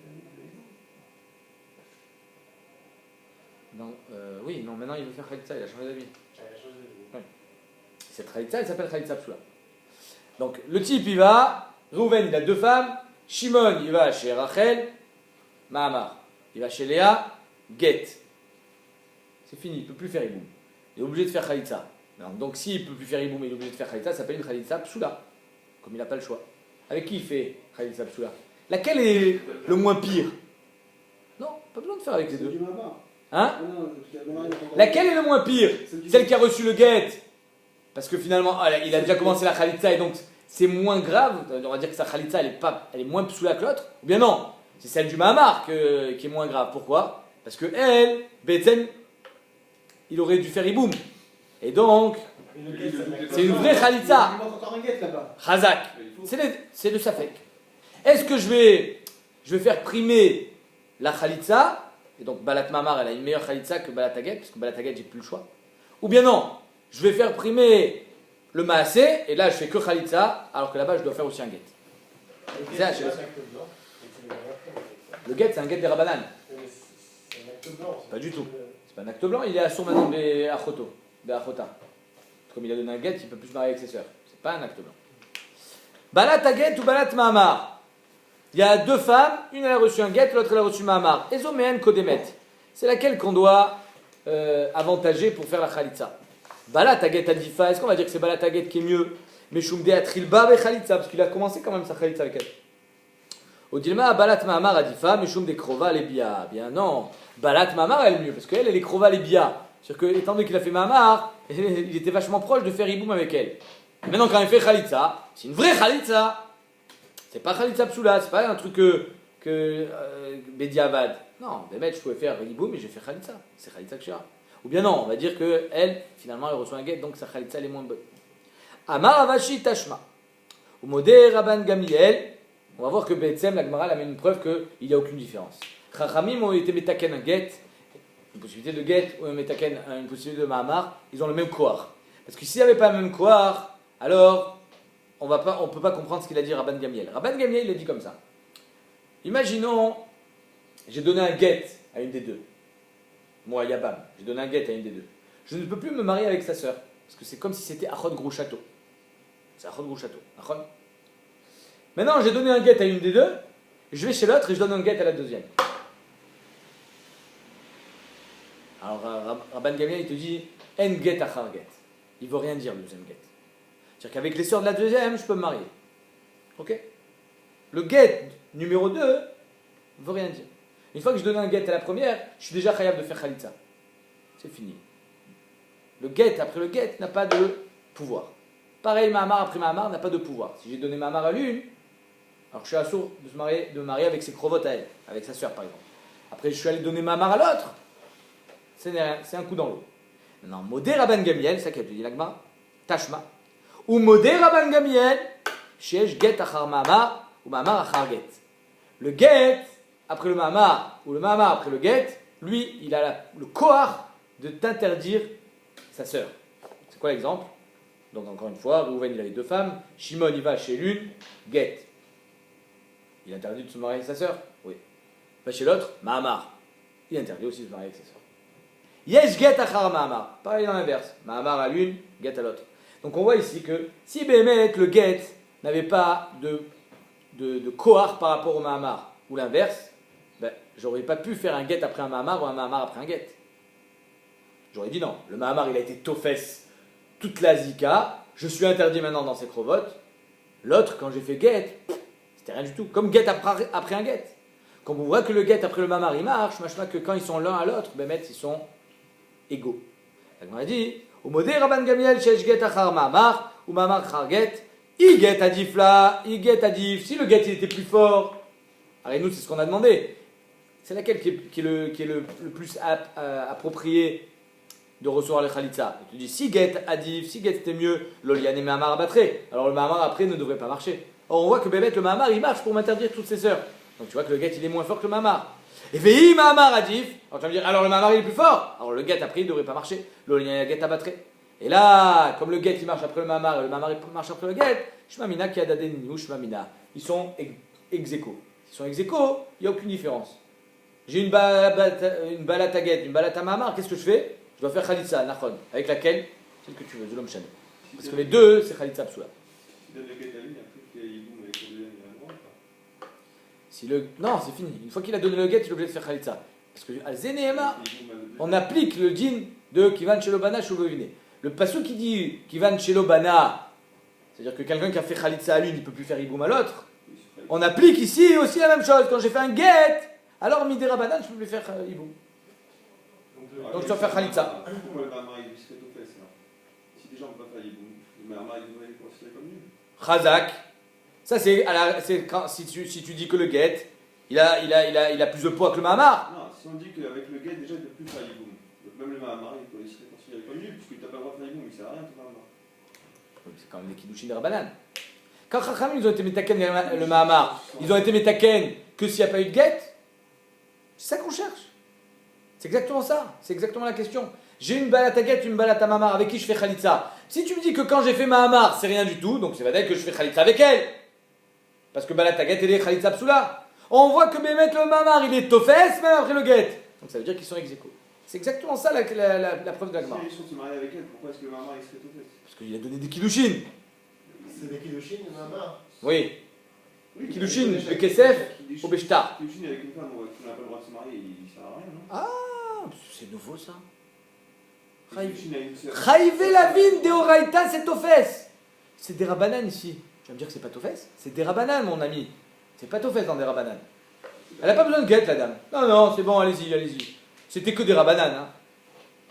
Non, oui, non, maintenant il veut faire Khalitsa, il a changé d'avis. il a changé de vie. Oui. Cette Khalitsa, elle s'appelle Khalitsa Psoula. Donc le type il va, Rouven il a 2 femmes, Shimon il va chez Rachel, Mahamar. Il va chez Léa, Get. C'est fini, il ne peut plus faire Iboum. Il est obligé de faire Khalitsa. Donc s'il ne peut plus faire Iboum, il est obligé de faire Khalitsa, ça s'appelle une Khalitsa Psoula. Comme il n'a pas le choix. Avec qui il fait Khalitsa Psoula? Laquelle est le moins pire? Non, pas besoin de faire avec les 2. Hein? Laquelle est le moins pire? Celle qui a reçu le guet. Parce que finalement, il a déjà commencé la Khalitsa et donc c'est moins grave. On va dire que sa Khalitsa, elle est moins psoula que l'autre. Ou bien non, c'est celle du Mahamar qui est moins grave. Pourquoi? Parce que elle, Beten, il aurait dû faire Iboum. Et donc, c'est une vraie Khalitsa. Il manque encore un guet là-bas. Khazak. C'est le Safek. Est-ce que je vais faire primer la Khalitsa? Et donc Balat Mahamar, elle a une meilleure Khalitsa que Balat Haget, parce que Balat Haget, j'ai plus le choix. Ou bien non, je vais faire primer le Maasé, et là je fais que Khalitsa, alors que là-bas je dois faire aussi un guet. C'est un Le guet, c'est un guet des Rabbanan. C'est un acte blanc. Pas du tout. C'est pas un acte blanc, il est assourd maintenant des Achota. Comme il a donné un guet, il ne peut plus se marier avec ses sœurs. C'est pas un acte blanc. Balat Haget ou Balat Mahamar. Il y a 2 femmes, une elle a reçu un guet, l'autre elle a reçu Mahamar. Ezoméen Kodemet. C'est laquelle qu'on doit avantager pour faire la Khalitsa? Balat Haget Adifa. Est-ce qu'on va dire que c'est Balat Haget qui est mieux? Mais Shumde Atrilba be Khalitsa, parce qu'il a commencé quand même sa Khalitsa avec elle. Odilma Balat Mahamar Adifa, mais Shumde Krova Lebia. Bien non. Balat Mahamar elle est mieux, parce qu'elle est Krova Lebia. C'est-à-dire que, étant donné qu'il a fait Mahamar, il était vachement proche de faire hiboum avec elle. Et maintenant, quand il fait khalitza, c'est une vraie khalitza. C'est pas khalitza psoula, c'est pas un truc Bediavad. Non, Bémet, je pouvais faire hiboum, mais j'ai fait khalitza. C'est khalitza kshira. Ou bien non, on va dire que elle, finalement, elle reçoit un guet, donc sa khalitza elle est moins bonne. Amar Avashi Tashma. Ou modé Rabban Gamliel. On va voir que Betsem, la Gemara, elle amène une preuve qu'il n'y a aucune différence. Chachamim ont été metaken un guet, une possibilité de guet, ou un metaken, une possibilité de mahamar, ils ont le même koar. Parce que s'il n'y avait pas le même koar, alors on ne peut pas comprendre ce qu'il a dit Rabban Gamliel. Rabban Gamliel, il a dit comme ça. Imaginons, j'ai donné un guet à une des deux. Moi, Yabam, j'ai donné un guet à une des deux. Je ne peux plus me marier avec sa sœur. Parce que c'est comme si c'était Achod Gros Château. C'est Achod Gros Château. Achod. Maintenant, j'ai donné un guet à une des deux. Je vais chez l'autre et je donne un guet à la deuxième. Alors, Rabban Gamliel, il te dit En guet achar guet. Il ne veut rien dire, le deuxième guet. C'est-à-dire qu'avec les sœurs de la deuxième, je peux me marier. Ok? Le guet numéro 2 ne veut rien dire. Une fois que je donne un guet à la première, je suis déjà chayav de faire khalitza. C'est fini. Le guet après le guet n'a pas de pouvoir. Pareil, Mahamar après Mahamar n'a pas de pouvoir. Si j'ai donné Mahamar à l'une, alors je suis assourd de me marier avec ses crovotes à elle, avec sa sœur par exemple. Après, je suis allé donner Mahamar à l'autre, c'est un coup dans l'eau. Maintenant, Modé Rabban Gamliel, c'est ça qu'il a dit l'agma, Tashma. Ou Modé Rabban Gamliel, Shesh Get Achar Mahamar, ou Mahamar Achar Get. Le Get après le Mahamar, ou le Mahamar après le Get, lui, il a le koar de t'interdire sa sœur. C'est quoi l'exemple? Donc encore une fois, Reuven il avait deux femmes, Shimon il va chez l'une, Get. Il interdit de se marier avec sa sœur? Oui. Il va chez l'autre, Mahamar. Il interdit aussi de se marier avec sa sœur. Yesh Get achar Mahamar. Pareil dans l'inverse. Mahamar à l'une, Get à l'autre. Donc on voit ici que si Béhémet, le Get, n'avait pas de koar par rapport au Mahamar, ou l'inverse, ben, j'aurais pas pu faire un Get après un Mahamar ou un Mahamar après un Get. J'aurais dit non. Le Mahamar il a été tofes toute la zika, je suis interdit maintenant dans ses crovotes. L'autre, quand j'ai fait Get, c'était rien du tout. Comme Get après un Get. Quand vous voyez que le Get après le Mahamar il marche, machma que quand ils sont l'un à l'autre, Béhémet ils sont égaux. Donc on a dit, au modé Rabban Gamliel, shesh Get achar Mahamar, ou Mahamar achar Get, i Get adif là, i Get adif. Si le Get il était plus fort, alors nous c'est ce qu'on a demandé. C'est laquelle qui est le plus approprié de recevoir les khalitza. Tu dis si Get adif, si Get était mieux, l'oliane et Mahamar abattrait. Alors le Mahamar après ne devrait pas marcher. Or on voit que Bémet, le Mahamar il marche pour m'interdire toutes ses sœurs. Donc tu vois que le Get il est moins fort que le Mahamar. Et Vehi Mahamar adif, alors tu vas me dire alors le Mahamar il est plus fort. Alors le Get après il ne devrait pas marcher. L'oliane et Get abattrait. Et là, comme le Get il marche après le Mahamar et le Mahamar il marche après le Get, Shmamina ki adadenu Shmamina. Ils sont ex aequo. Ils sont ex aequo, il n'y a aucune différence. J'ai une balata Get, une balata Mahamar, qu'est-ce que je fais? Je dois faire Khalitza, Nachon, avec laquelle? Celle que tu veux, Zulom Shane. Parce que les deux, c'est Khalitza Psoula. Si tu donnes le guet à l'une, après tu fais hiboum avec le deuxième, il a le droit ou pas? Non, c'est fini. Une fois qu'il a donné le guet, il est obligé de faire Khalitza. Parce que à Zénéema, on applique le din de Kivan Shelobana Shugovine. Le passou qui dit Kivan Shelobana, c'est-à-dire que quelqu'un qui a fait Khalitza à l'une, il ne peut plus faire hiboum à l'autre. On applique ici aussi la même chose. Quand j'ai fait un guet, alors Midera Banan, je ne peux plus faire hiboum. Donc je dois faire Khalitza. Pourquoi le Mahamar il serait tout fait ça? Si déjà on ne peut pas faire hiboum, le Mahamar il devrait être considéré comme nul. Khazak. Ça c'est quand si tu dis que le guet, il a plus de poids que le Mahamar. Non, si on dit qu'avec le guet déjà il ne peut plus faire hiboum. Donc même le Mahamar il serait considéré comme nul, puisqu'il n'a pas le droit de faire hiboum, il ne sert à rien ton Mahamar. C'est quand même des Kiddushin de Rabbanan. Quand Chachamim ils ont été métaken le Mahamar, ils ont été métaken que s'il n'y a pas eu de guet. C'est ça qu'on cherche. C'est exactement ça. C'est exactement la question. J'ai une balata guet, une balata Mahamar avec qui je fais Khalitza. Si tu me dis que quand j'ai fait Mahamar, c'est rien du tout, donc c'est vrai que je fais Khalitza avec elle. Parce que balata guet, elle est Khalitza psoula. On voit que Bémet le Mahamar, il est tofes même après le guet. Donc ça veut dire qu'ils sont ex aequo. C'est exactement ça la preuve de la Gemara. Si ils sont se marier avec elle, pourquoi est-ce que le Mahamar il serait tout fait? Parce qu'il a donné des Kiddushin. C'est des Kiddushin, le Mahamar. Oui. Oui, Kiddushin, le Kesef, au Beshtar. Kiddushin avec une femme qui n'a pas le droit de se marier, il sert à rien, non? Ah, c'est nouveau ça. Kiddushin a une sœur. Chaïvé la vine de Oraïta, c'est Tofes. C'est des Rabbanan ici. Tu vas me dire que c'est pas Tofes? C'est des Rabbanan, mon ami. C'est pas Tofes dans des Rabbanan. Elle n'a pas besoin de guette, la dame. Non, non, c'est bon, allez-y, allez-y. C'était que des Rabbanan. Hein.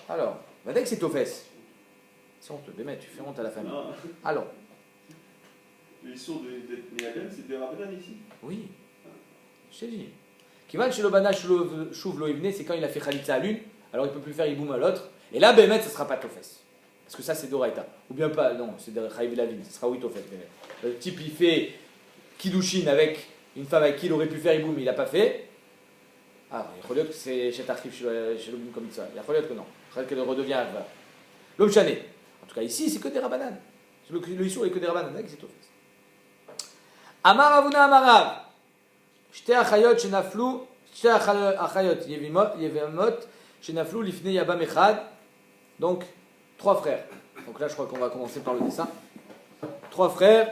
Alors, va dire que c'est Tofes. C'est honteux, Bémet, tu fais honte à la famille. Non, Alors, l'issue d'être Néaden, c'est des Rabbanan ici. oui, je t'ai dit. Kivan Shelobana Shuv Lo Ivne, c'est quand il a fait Khalitza à l'une, alors il ne peut plus faire Iboum à l'autre. Et là, Bémet, ce ne sera pas Tofes. Parce que ça, c'est Doraita. Ou bien pas, non, c'est Chayiv Lavin, ce sera oui Tofes, Bémet. Le type, il fait Kiddushin avec une femme avec qui il aurait pu faire Iboum, mais il n'a pas fait. Ah, il faut que c'est chez Tarkif, chez l'Obim comme ça. Il faut que non. Il faut qu'elle redevient Arva. L'homme chané. En tout cas, ici, c'est que des Rabbanan. Le Issour est que des Rabbanan, c'est Tofes. Amar Avuna Amarav. Shte achayot shenaflu, shte achayot yevamot shenaflu lifnei yabam echad. Donc, 3 frères. Donc là, je crois qu'on va commencer par le dessin. 3 frères.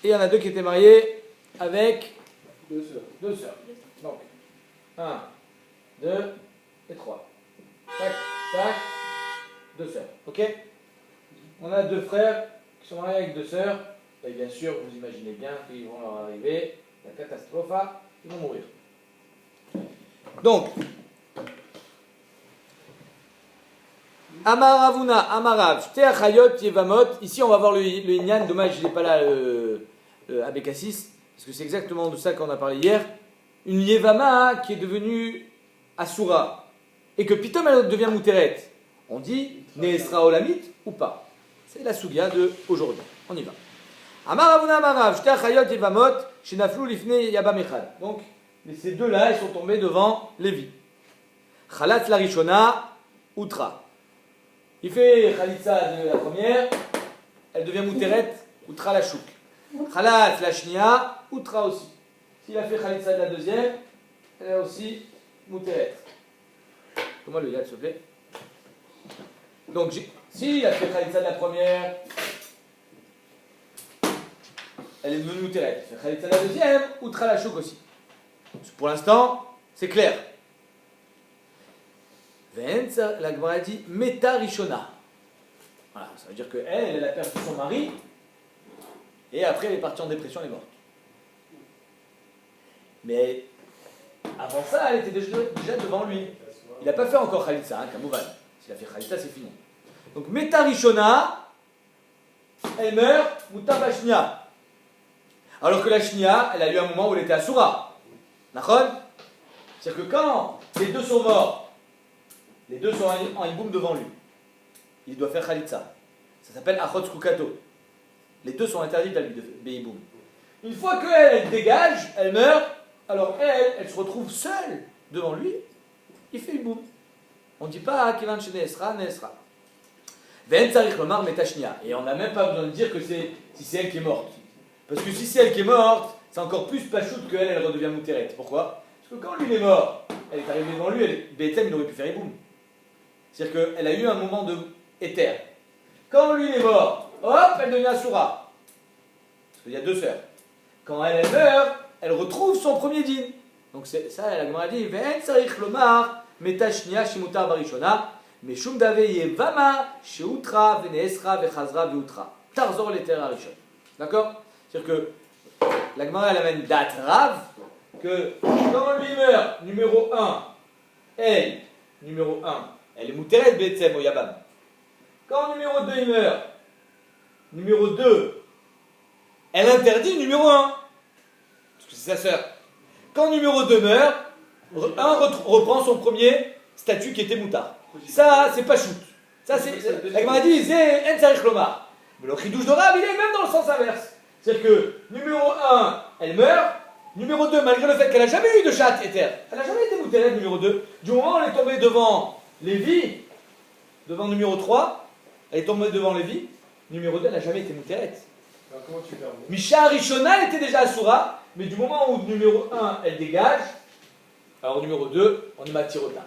Et il y en a 2 qui étaient mariés avec 2 sœurs. 2 sœurs. Donc, 1, 2 et 3. Tac, tac, 2 sœurs. Ok? On a 2 frères qui sont mariés avec 2 sœurs. Et bien sûr, vous imaginez bien qu'ils vont leur arriver la catastrophe, ils vont mourir. Donc, Amar Avuna, Amarav, Shte Achayot Yevamot. Ici, on va voir le Inyan. Dommage, il n'est pas là, Abekassis, parce que c'est exactement de ça qu'on a parlé hier. Une Yevama qui est devenue Asura, et que Pitom elle devient Mouteret. On dit Neesra Olamit ou pas. C'est la Sugia de aujourd'hui. On y va. Amar Avuna Amarav, Shte Achayot Yevamot, Shenaflu Lifnei Yabam Echad. Donc, ces 2-là, ils sont tombés devant Lévi. Chalat la Rishona, Outra. Il fait Khalitza de la première, elle devient Mouteret, Outra la Chouk. Chalat la Shnia, Outra aussi. S'il a fait Khalitza de la deuxième, elle est aussi Mouteret. Comment le yad, s'il te plaît? Donc, s'il a fait Khalitza de la première, elle est devenue Mouteret. Il fait Khalitza de la deuxième, Outra la Chouk aussi. Pour l'instant, c'est clair. La Gemara dit Meta Rishona. Voilà, ça veut dire qu'elle a perdu son mari et après elle est partie en dépression, elle est morte. Mais avant ça, elle était déjà devant lui. Il n'a pas fait encore Khalitza, hein, Kamouvan. S'il a fait Khalitza, c'est fini. Donc Meta Rishona, elle meurt, Mouta Bashnia. Alors que la Shnia, elle a eu un moment où elle était Asura. D'accord? C'est-à-dire que quand les 2 sont morts, les 2 sont en Iboum devant lui. Il doit faire Khalitza. Ça s'appelle Achot Kukato. Les 2 sont interdits de Iboum. Une fois qu'elle dégage, elle meurt, alors elle se retrouve seule devant lui. Il fait Iboum. On ne dit pas Kivan Shene Esra, Nesra. Ven Tsarich Lomar Metashnia. Et on n'a même pas besoin de dire que si c'est elle qui est morte. Parce que si c'est elle qui est morte, c'est encore plus pachoute qu'elle, elle redevient Mouteret. Pourquoi? Parce que quand lui il est mort, elle est arrivée devant lui, Bethlehem il aurait pu faire Iboum. C'est-à-dire qu'elle a eu un moment de éther. Quand lui est mort, hop, elle devient Asura. Parce qu'il y a 2 sœurs. Quand elle meurt, elle retrouve son premier din. Donc c'est ça, la Gemara dit Ve'en tsarich lomar metashnia shimutar barishona meshum dave yevama sheutra veneesra vechazra veutra tarzor leter arishon. D'accord? C'est-à-dire que la Gemara elle amène dat rav que quand lui meurt, numéro 1, elle, numéro 1, elle est Mouteret Betsem au Yabam. Quand numéro 2 il meurt, numéro 2, elle interdit numéro 1. Parce que c'est sa sœur. Quand numéro 2 meurt, 1 reprend son premier statut qui était Moutard. Ça, c'est pas shoot. Ça, c'est. La Gemara dit, c'est En Tsarich Lomar. Mais le Chidouche de Rav, il est même dans le sens inverse. C'est-à-dire que numéro 1, elle meurt. Numéro 2, malgré le fait qu'elle n'a jamais eu de chat éther, elle n'a jamais été Mouteret numéro 2. Du moment où elle est tombée devant Lévi, devant numéro 3, elle est tombée devant Lévi, numéro 2, elle n'a jamais été Mouteret. Alors comment tu perds? Misha Rishona, elle était déjà Asura, mais du moment où numéro 1, elle dégage, alors numéro 2, on est Matirota.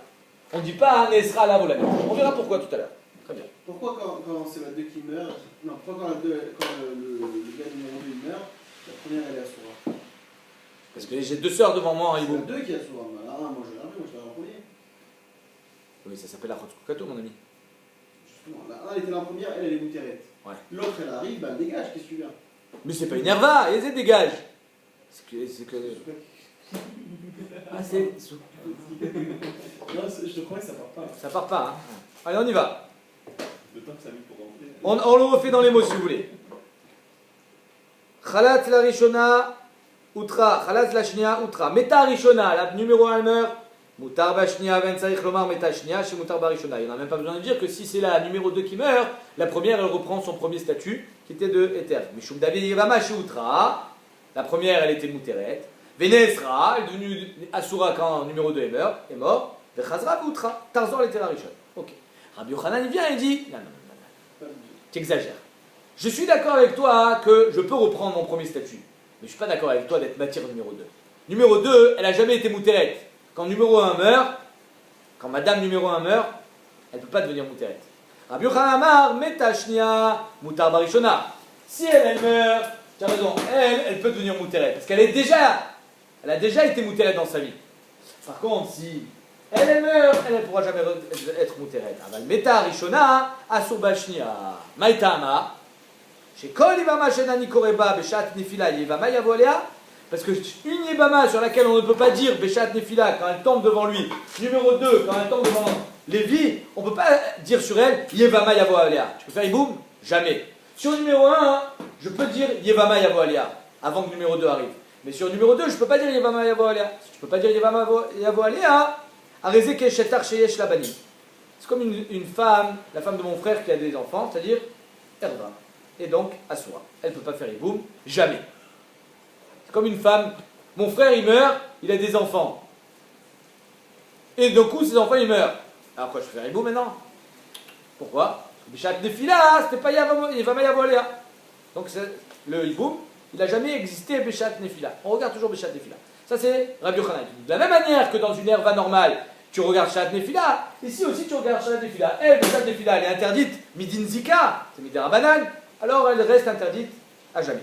On ne dit pas Nesra la Volamit. On verra pourquoi tout à l'heure. Très bien. Pourquoi quand c'est la 2 qui meurt, non, pourquoi quand le gars numéro 2 il meurt, la première elle est Asura? Parce que j'ai 2 sœurs devant moi en C'est Iboum. la 2 qui est Asura. Ah, moi je l'ai appris, moi je l'ai en premier. Oui, ça s'appelle la Khotsukato, mon ami. Justement, la 1 elle était là en première, elle est Mouteret. Ouais. L'autre elle arrive, bah elle dégage, qu'est-ce que tu viens? Mais c'est pas une Herva, et elle dégage. C'est que. Ah, c'est. Non, je te crois que ça part pas. Ça part pas, hein. Allez, on y va. Le temps que ça met pour rentrer. On le refait dans les mots si vous voulez. Khalat la rishona, outra. Khalat la shnia, outra. Meta rishona, la numéro 1 meurt. Mutar ba shnia, ben sarich lomar meta shnia, chez mutar ba rishona. Il n'y en a même pas besoin de dire que si c'est la numéro 2 qui meurt, la première elle reprend son premier statut qui était de Éther. Mishum David Yevama chez outra. La première elle était muteret. Venesra, elle est devenue Asura quand numéro 2 est mort. Vechazra outra. Tarzan était la rishona. Ok. Rabbi Yochanan il vient et dit non, non, non, non. Tu exagères. Je suis d'accord avec toi que je peux reprendre mon premier statut. Mais je ne suis pas d'accord avec toi d'être matière numéro 2. Numéro 2, elle n'a jamais été mouteret. Quand numéro 1 meurt, quand madame numéro 1 meurt, elle ne peut pas devenir mouteret. Rabbi Yochanan Amar, metashnia, mutar barishona. Si elle meurt, tu as raison, elle peut devenir mouteret. Parce qu'elle a déjà été mouteret dans sa vie. Par contre, si elle meurt, elle ne pourra jamais être mouteret. Aval meta rishona, asur bashnia. Maïtama. Chez Kol Yevama Shenani Koreba Beshat Nefila Yevama Yavoléa, parce que une Yevama sur laquelle on ne peut pas dire Beshat Nefila quand elle tombe devant lui, numéro 2 quand elle tombe devant Lévi, on ne peut pas dire sur elle Yevama Yavoléa. Tu peux faire Iboum? Jamais. Sur numéro 1, je peux dire Yevama Yavoléa avant que numéro 2 arrive. Mais sur numéro 2, je ne peux pas dire Yevama Yavoléa. Si je ne peux pas dire Yevama Yavoléa, Areze Keshetar Sheyesh Labani. C'est comme une femme, la femme de mon frère qui a des enfants, c'est-à-dire Erva. Et donc, Asura. Elle ne peut pas faire Iboum, jamais. C'est comme une femme, mon frère il meurt, il a des enfants. Et d'un coup, ses enfants ils meurent. Alors quoi, je fais faire Iboum maintenant? Pourquoi? Parce que Bishat Nefila, c'était pas Yevama Yavoléa. Donc le Iboum, il n'a jamais existé Bishat Nefila. On regarde toujours Bishat Nefila. Ça c'est Rabbi Yochanan. De la même manière que dans une herva normale, tu regardes Bishat Nefila, ici aussi tu regardes Bishat Nefila. Elle, Bishat Nefila, elle est interdite, Midin Zika, c'est Midin Rabanan. Alors elle reste interdite à jamais.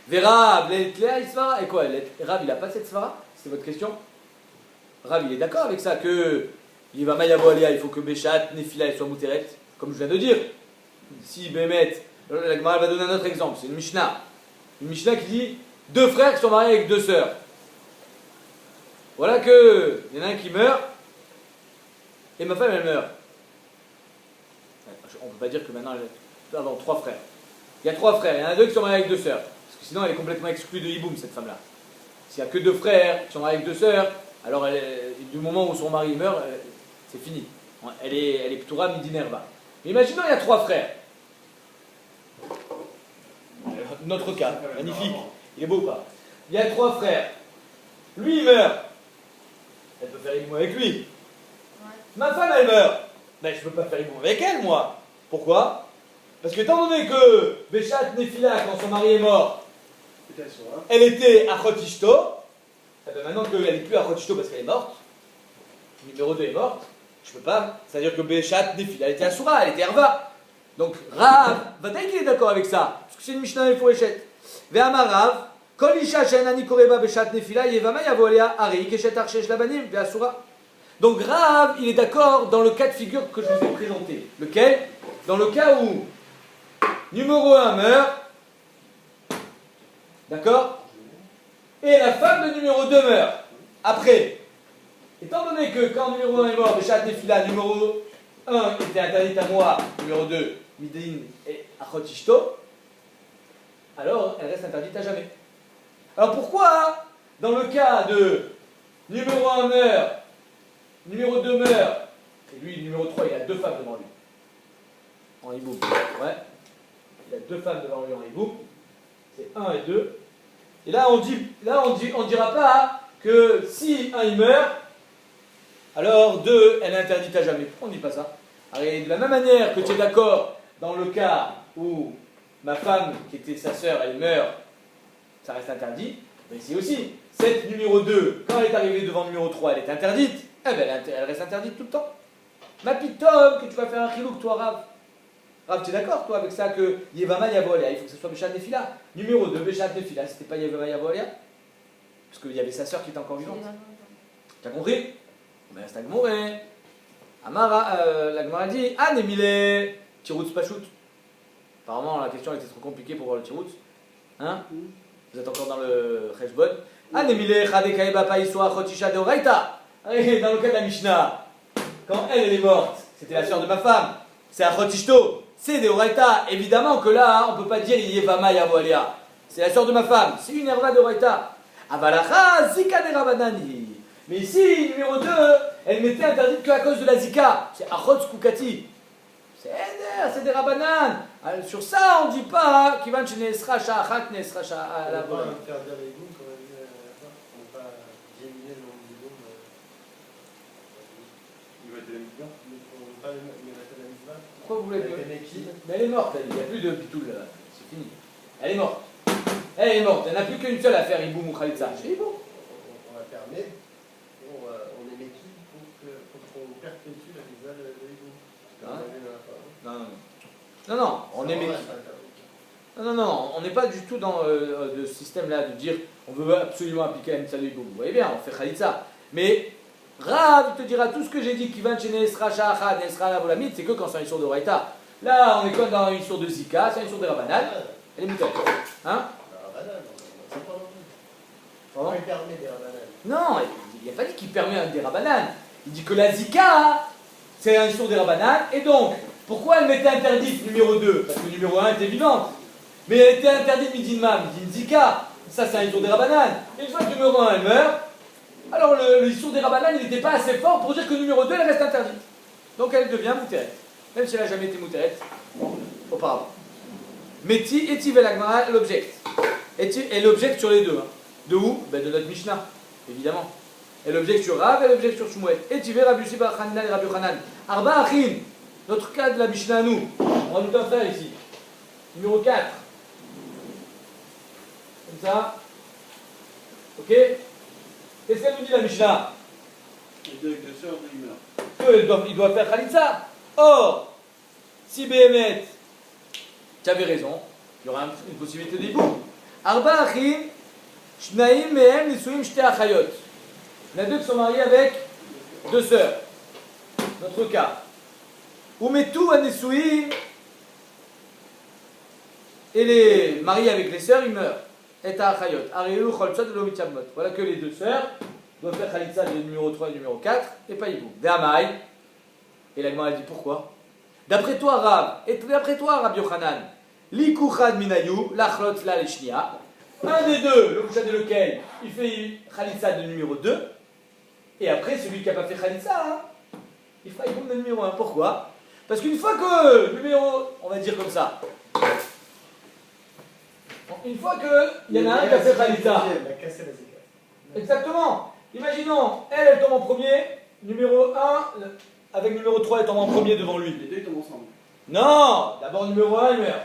Verab, l'Etlea, Isvara, et quoi? Rab, il n'a pas cette Svara? C'est votre question? Rab, il est d'accord avec ça que Yevama Yavoléa, il faut que Beshat Nefila soit mouteret, comme je viens de dire. Si Bémet, la Gemara va donner un autre exemple, c'est une Mishnah. Une Mishnah qui dit 2 frères qui sont mariés avec 2 sœurs. Voilà que il y en a un qui meurt et ma femme elle meurt. On ne peut pas dire que maintenant elle. Pardon, 3 frères. Il y a 3 frères, il y en a 2 qui sont mariés avec 2 sœurs. Parce que sinon elle est complètement exclue de Hiboum, cette femme-là. S'il n'y a que 2 frères qui sont mariés avec 2 sœurs, alors du moment où son mari meurt, c'est fini. Elle est Ptoura Midinerva. Mais imaginons il y a 3 frères. Notre cas, magnifique. Il est beau ou pas? Il y a 3 frères. Lui il meurt. Elle peut faire Hiboum avec lui. Ouais. Ma femme elle meurt. Ben je ne peux pas faire Hiboum avec elle, moi. Pourquoi? Parce que étant donné que Beshat Nefila, quand son mari est mort, elle était à Chotishto, maintenant qu'elle n'est plus à Chotishto parce qu'elle est morte, numéro 2 est morte, je peux pas, c'est-à-dire que Beshat Nefila, elle était à Soura, elle était Herva. Donc Rav, Vadaï qu'il est d'accord avec ça, parce que c'est une Mishnah et Fouéchet. Ve'amar Rav, Kol Isha Shenani Koreba Beshat Nefila, Yevama Yavolea, Ari, Keshet Archesh Labanim, Ve'asura. Donc Rav, il est d'accord dans le cas de figure que je vous ai présenté. Lequel? Dans le cas où numéro 1 meurt, d'accord? Et la femme de numéro 2 meurt. Après, étant donné que quand numéro 1 est mort, Beshat Nefila, numéro 1 était interdite à moi, numéro 2, Midin et Achotishto, alors elle reste interdite à jamais. Alors pourquoi, dans le cas de numéro 1 meurt, numéro 2 meurt, et lui, numéro 3, il a 2 femmes devant lui, en hiboum, ouais. Il a 2 femmes devant lui en hiboum, c'est 1 et 2. Et là, on dira pas que si 1 il meurt, alors 2, elle est interdite à jamais. Pourquoi on ne dit pas ça? Alors, de la même manière que tu es d'accord dans le cas où ma femme, qui était sa sœur, elle meurt, ça reste interdit, mais ici aussi, cette numéro 2, quand elle est arrivée devant numéro 3, elle est interdite, eh ben, elle reste interdite tout le temps. Ma pitome, que tu vas faire un chilouk, toi, Rav. Rav, tu es d'accord, toi, avec ça, que Yevama Yavoléa, il faut que ce soit Beshat Nefila. Numéro 2, Beshat Nefila, c'était pas Yevama Yavoléa? Parce qu'il y avait sa sœur qui était encore vivante. Tu as compris? Mais c'est Agmoré. Amara, la Gemara dit, ah, Nemile, Tiroutz Pachout. Apparemment, la question était trop compliquée pour voir le Tiroutz. Hein? Vous êtes encore dans le Cheshbon. Ah, Nemile, Chadekaï Bapa Iswa Chotisha de Oraita. Dans le cas de la Mishnah, quand elle est morte, c'était la sœur de ma femme. c'est Achot Ishto, c'est des Oraita. Évidemment que là, on ne peut pas dire Yevama Yavoalia. C'est la sœur de ma femme, c'est une Herva de Oraita. Avalacha Zika de Rabanani. Mais ici, numéro 2, elle m'était interdite que à cause de la Zika. C'est Achot Skukati. C'est des Rabanan. Sur ça, on ne dit pas qu'il va chez Nesra Sha'achat, Nesra Sha'achat. On ne peut pas interdire les goûts, comme on dit la dernière fois. On ne peut pas diminuer le nombre de goûts. Il va être la mitzvah. On ne peut pas les mettre à la mitzvah. Pourquoi vous voulez Avec les équipes. Mais elle est morte, il n'y a plus de pitoul là. C'est fini. Elle est morte. Elle est morte. Elle n'a plus qu'une seule à faire, Iboum ou Khalitsa. Chez Iboum. On la permet. On est l'équipe pour qu'on perpétue la mitzvah de l'Iboum. Non, on est Non, on n'est pas du tout dans le système-là de dire on veut absolument appliquer la mitzvah de Iboum. Vous voyez bien, on fait Khalitsa. Mais Rav te dira tout ce que j'ai dit qui va chez Nesra Sha'achat, Nesra Lavolamit, c'est que quand c'est une histoire de Raïta. Là, on est comme dans une histoire de Zika, c'est une histoire de Rabbanan. Elle est moutée. Hein? On permet des rabananes. Non, il n'a pas dit qu'il permet des rabananes. Il dit que la Zika, c'est un histoire des rabananes. Et donc, pourquoi elle m'était interdite numéro 2? Parce que numéro 1 était vivante. Mais elle était interdite midinma, midin Zika. Ça, c'est un histoire des rabananes. Et une fois que numéro 1 elle meurt, alors le histoire des rabananes, il n'était pas assez fort pour dire que numéro 2 elle reste interdite. Donc elle devient mouteret. Même si elle n'a jamais été mouteret auparavant. Meti et Tivelagmara, l'object. Et l'object sur les deux. Hein. De où? Ben de notre Mishnah, évidemment. Et l'object sur Rav et l'object sur Shmuel. Et Tivé, Rabbi Yossi Bar Hanina et Rabbi Yochanan. Arba Achim, notre cas de la Mishnah à nous. On va tout un frère ici. Numéro 4. Comme ça. Ok? Qu'est-ce qu'elle nous dit la Mishnah? Les deux avec deux sœurs, deux ils meurent. Il doit faire Khalitsa. Or, si Béhémet, tu avais raison, il y aura une possibilité d'éboum. Arba Achim, Shnaim Mehem Nisuim Shte Achayot. Il y en a deux qui sont mariés avec deux sœurs. Notre cas. Umetu Anesuim, et les mariés avec les sœurs, ils meurent. Et Achayot. Arielu Cholzot et Lomitzabmot. Voilà que les deux sœurs doivent faire Khalitsa de numéro 3 et numéro 4 et pas Iboum. Ve'amai. Et la Gemara dit pourquoi? D'après toi, Rav, et d'après toi, Rabbi Yochanan, Likuchad Minayu, Lachlot La Leshnia. Un des deux, le couchad de lequel il fait Khalitsa de numéro 2, et après celui qui n'a pas fait Khalitsa, hein, il fera Iboum de numéro 1. Pourquoi? Parce qu'une fois que numéro, on va dire comme ça, une fois qu'il y en a un qui a fait Khalitsa, exactement, imaginons, elle tombe en premier, numéro 1, avec numéro 3, elle tombe en premier devant lui. Les deux ils tombent ensemble. Non, d'abord numéro 1, il meurt.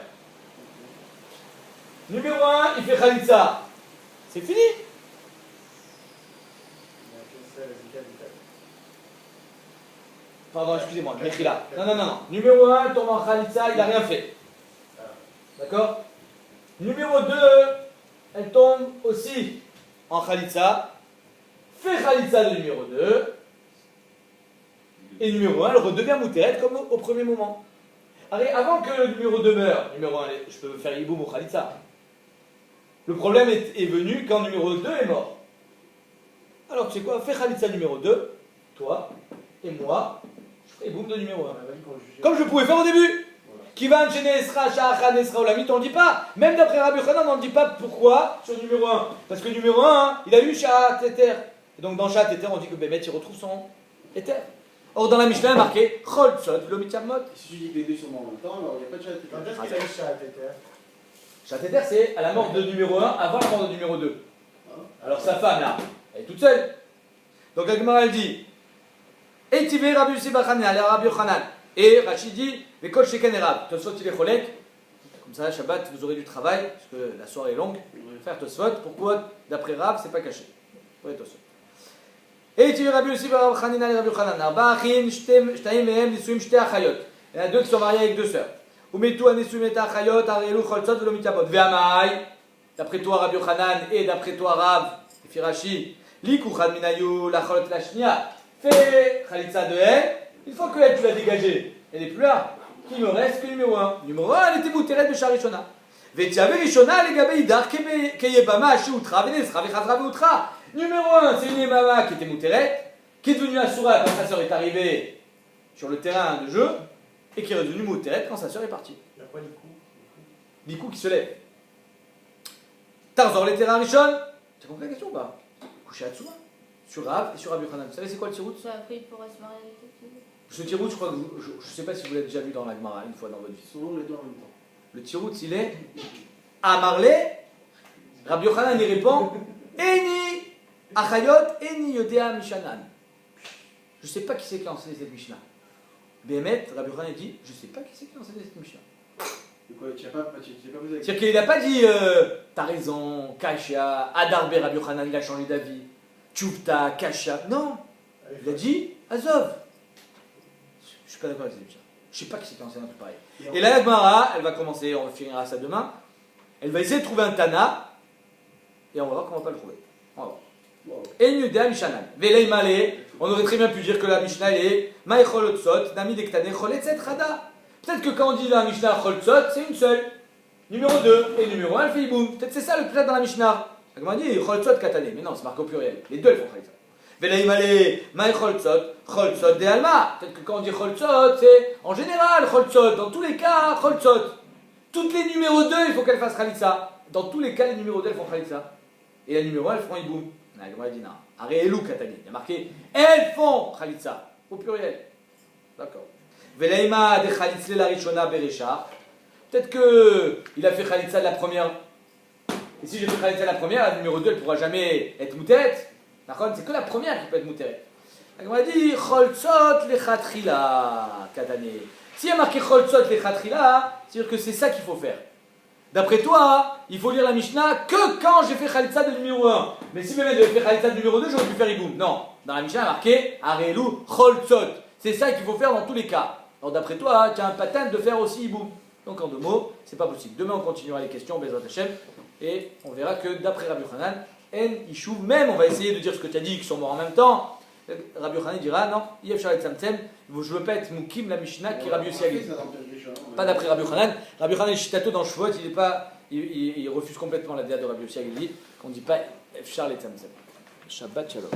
Numéro 1, il fait Khalitsa. C'est fini. Pardon, excusez-moi, je m'écris là. Non. Numéro 1, il tombe en Khalitsa, il n'a rien fait. D'accord? Numéro 2, elle tombe aussi en Khalitsa. Fait Khalitsa de numéro 2. Et numéro 1, elle redevient mouteret comme au premier moment. Allez, avant que le numéro 2 meure, numéro 1, je peux faire Iboum ou Khalitsa. Le problème est venu quand numéro 2 est mort. Alors tu sais quoi, fais Khalitsa numéro 2, toi et moi, je ferai Iboum de numéro 1. Comme je pouvais faire au début. Qui va enchaîner Esra, Sha'achan, Esra, Olamit, on ne le dit pas. Même d'après Rabbi Yochanan, on ne le dit pas pourquoi sur le numéro 1. Parce que numéro 1, il a eu Sha'at Eter. Et donc dans Sha'at Eter, on dit que Bémet, il retrouve son Eter. Or dans la Mishnah, il est marqué Cholzot, Lomitzabmot. Si je dis que les deux sont morts en même temps, alors il n'y a pas de chat. Quand est-ce qu'il a eu Sha'at Eter? Sha'at Eter, c'est à la mort de numéro 1, avant la mort de numéro 2. Alors sa femme, là, elle est toute seule. Donc la Gemara, elle dit Eitivé Rabbi Yossi Bar Hanina, Rabbi Yochanan. Et Rachid dit les cols chez Kenerav. Tosfot, il est cholek. Comme ça, Shabbat, vous aurez du travail, parce que la soirée est longue. Faire Tosfot. Pourquoi, d'après Rav, c'est pas caché? Ouais, Tosfot. Et tu Rabbi Yossi Bar Hanina et Rabbi Yochanan. Arba Achin, Shtaim Mehem, Nisuim, Shte Achayot. Il y en a deux qui sont mariés avec deux sœurs. Umetu Anisuim et Achayot, Arielu, Cholzot, Velomitabot. Ve'amai. D'après toi, Rabbi Yochanan, et d'après toi, Rav, et Firashi. Likuchad Minayu, Lacholot, Lashnia. Fais Khalitsa de elle. Une fois que elle, tu l'as dégagée, elle n'est plus là. Qui me reste que numéro 1. Numéro 1, elle était mouteret de Sharishona. Vetiave Rishona, les gabé idar, keyebama, shoutra, venesra, vechazra, veutra. Numéro 1, c'est une Yemama qui était mouteret, qui est devenue Asura quand sa sœur est arrivée sur le terrain de jeu. et qui est redevenu Mouteret quand sa sœur est partie. Il n'y a pas l'Ikou. L'Ikou qui se lève. Tarzor les terrains Rishon. Tu as compris la question ou pas? Couché à Tsuma, sur Rav et sur Rabbi Yochanan. Vous savez c'est quoi le tirout? Après, il pourra se marier avec quelqu'un. Ce tirout, je crois que je ne sais pas si vous l'avez déjà vu dans la Gemara une fois dans votre vie. Ils sont longs les deux en même temps. Le tirout, il est Amarle. Rabbi Yochanan il répond Eni Achayot Eni Yodea Mishanan. Je ne sais pas qui c'est qui a enseigné cette Mishnah. Béhémet, Rabbi Yochanan dit je ne sais pas qui c'est qui a enseigné cette Mishnah. De quoi tu n'as pas posé la C'est-à-dire qu'il n'a pas dit t'as raison, Kasha, Adarbe, Rabbi Yochanan il a changé d'avis, Tchoufta, Kasha. Non, il a dit Azov. Je ne suis pas d'accord avec cette Mishnah. Je ne sais pas qui c'est qui a enseigné un truc pareil. Et là, la Gemara, elle va commencer, on finira ça demain. Elle va essayer de trouver un Tana et on va voir comment on va pas le trouver. On va voir. Enyudea Mishanan. Velei Male, on aurait très bien pu dire que la Mishnah est Maïchol Otsot, Nami Dektane Choletzet Rada. Peut-être que quand on dit la Mishnah Choltzot, c'est une seule. Numéro 2 et numéro 1, elle fait Iboum. Peut-être c'est ça le plat dans la Mishnah. La Gemara dit Choltzot Katane. Mais non, c'est marqué au pluriel. Les deux, elles font Choltzot. Velei Male, Maïcholtzot, Choltzot de Alma. Peut-être que quand on dit Choltzot, c'est en général Choltzot. Dans tous les cas, Choltzot. Toutes les numéros 2, il faut qu'elles fassent Khalitsa. Dans tous les cas, les numéros 2, elles font Khalitsa. Et la numéro 1, elles font Iboum. La Gemara dit non. Aréelou Katane. Il y a marqué elles font Khalitsa. Au pluriel. D'accord. Velaïma de Khalitzle la Rishona Berecha. Peut-être qu'il a fait Khalitsa de la première. Et si j'ai fait Khalitsa de la première, la numéro 2, elle ne pourra jamais être Mouteret. D'accord? C'est que la première qui peut être Mouteret. On a dit Choltzot lechatchila Katane. S'il y a marqué Choltzot lechatchila, c'est-à-dire que c'est ça qu'il faut faire. D'après toi, il faut lire la Mishnah que quand j'ai fait Khalitsa de numéro 1. Mais si même j'avais fait Khalitsa de numéro 2, j'aurais pu faire Iboum. Non. Dans la Mishnah, il y a marqué Aréelou Choltzot. C'est ça qu'il faut faire dans tous les cas. Alors d'après toi, tu as un patent de faire aussi Iboum. Donc en 2 mots, c'est pas possible. Demain, on continuera les questions, Bezrat Hashem, et on verra que d'après Rabbi Yochanan, En Ishuv, même, on va essayer de dire ce que tu as dit, qu'ils sont morts en même temps. Rabbi Yochanan dira non, Yev Sharet Samtsem, je ne veux pas être Moukim la Mishnah qui est Rabbi Yossi Agli. Pas d'après Rabbi Yochanan. Rabbi Yochanan, Shitato dans Shvuot, il refuse complètement la déa de Rabbi Yossi Agli, qu'on ne dit pas Yev Sharet Samtsem. Shabbat Shalom.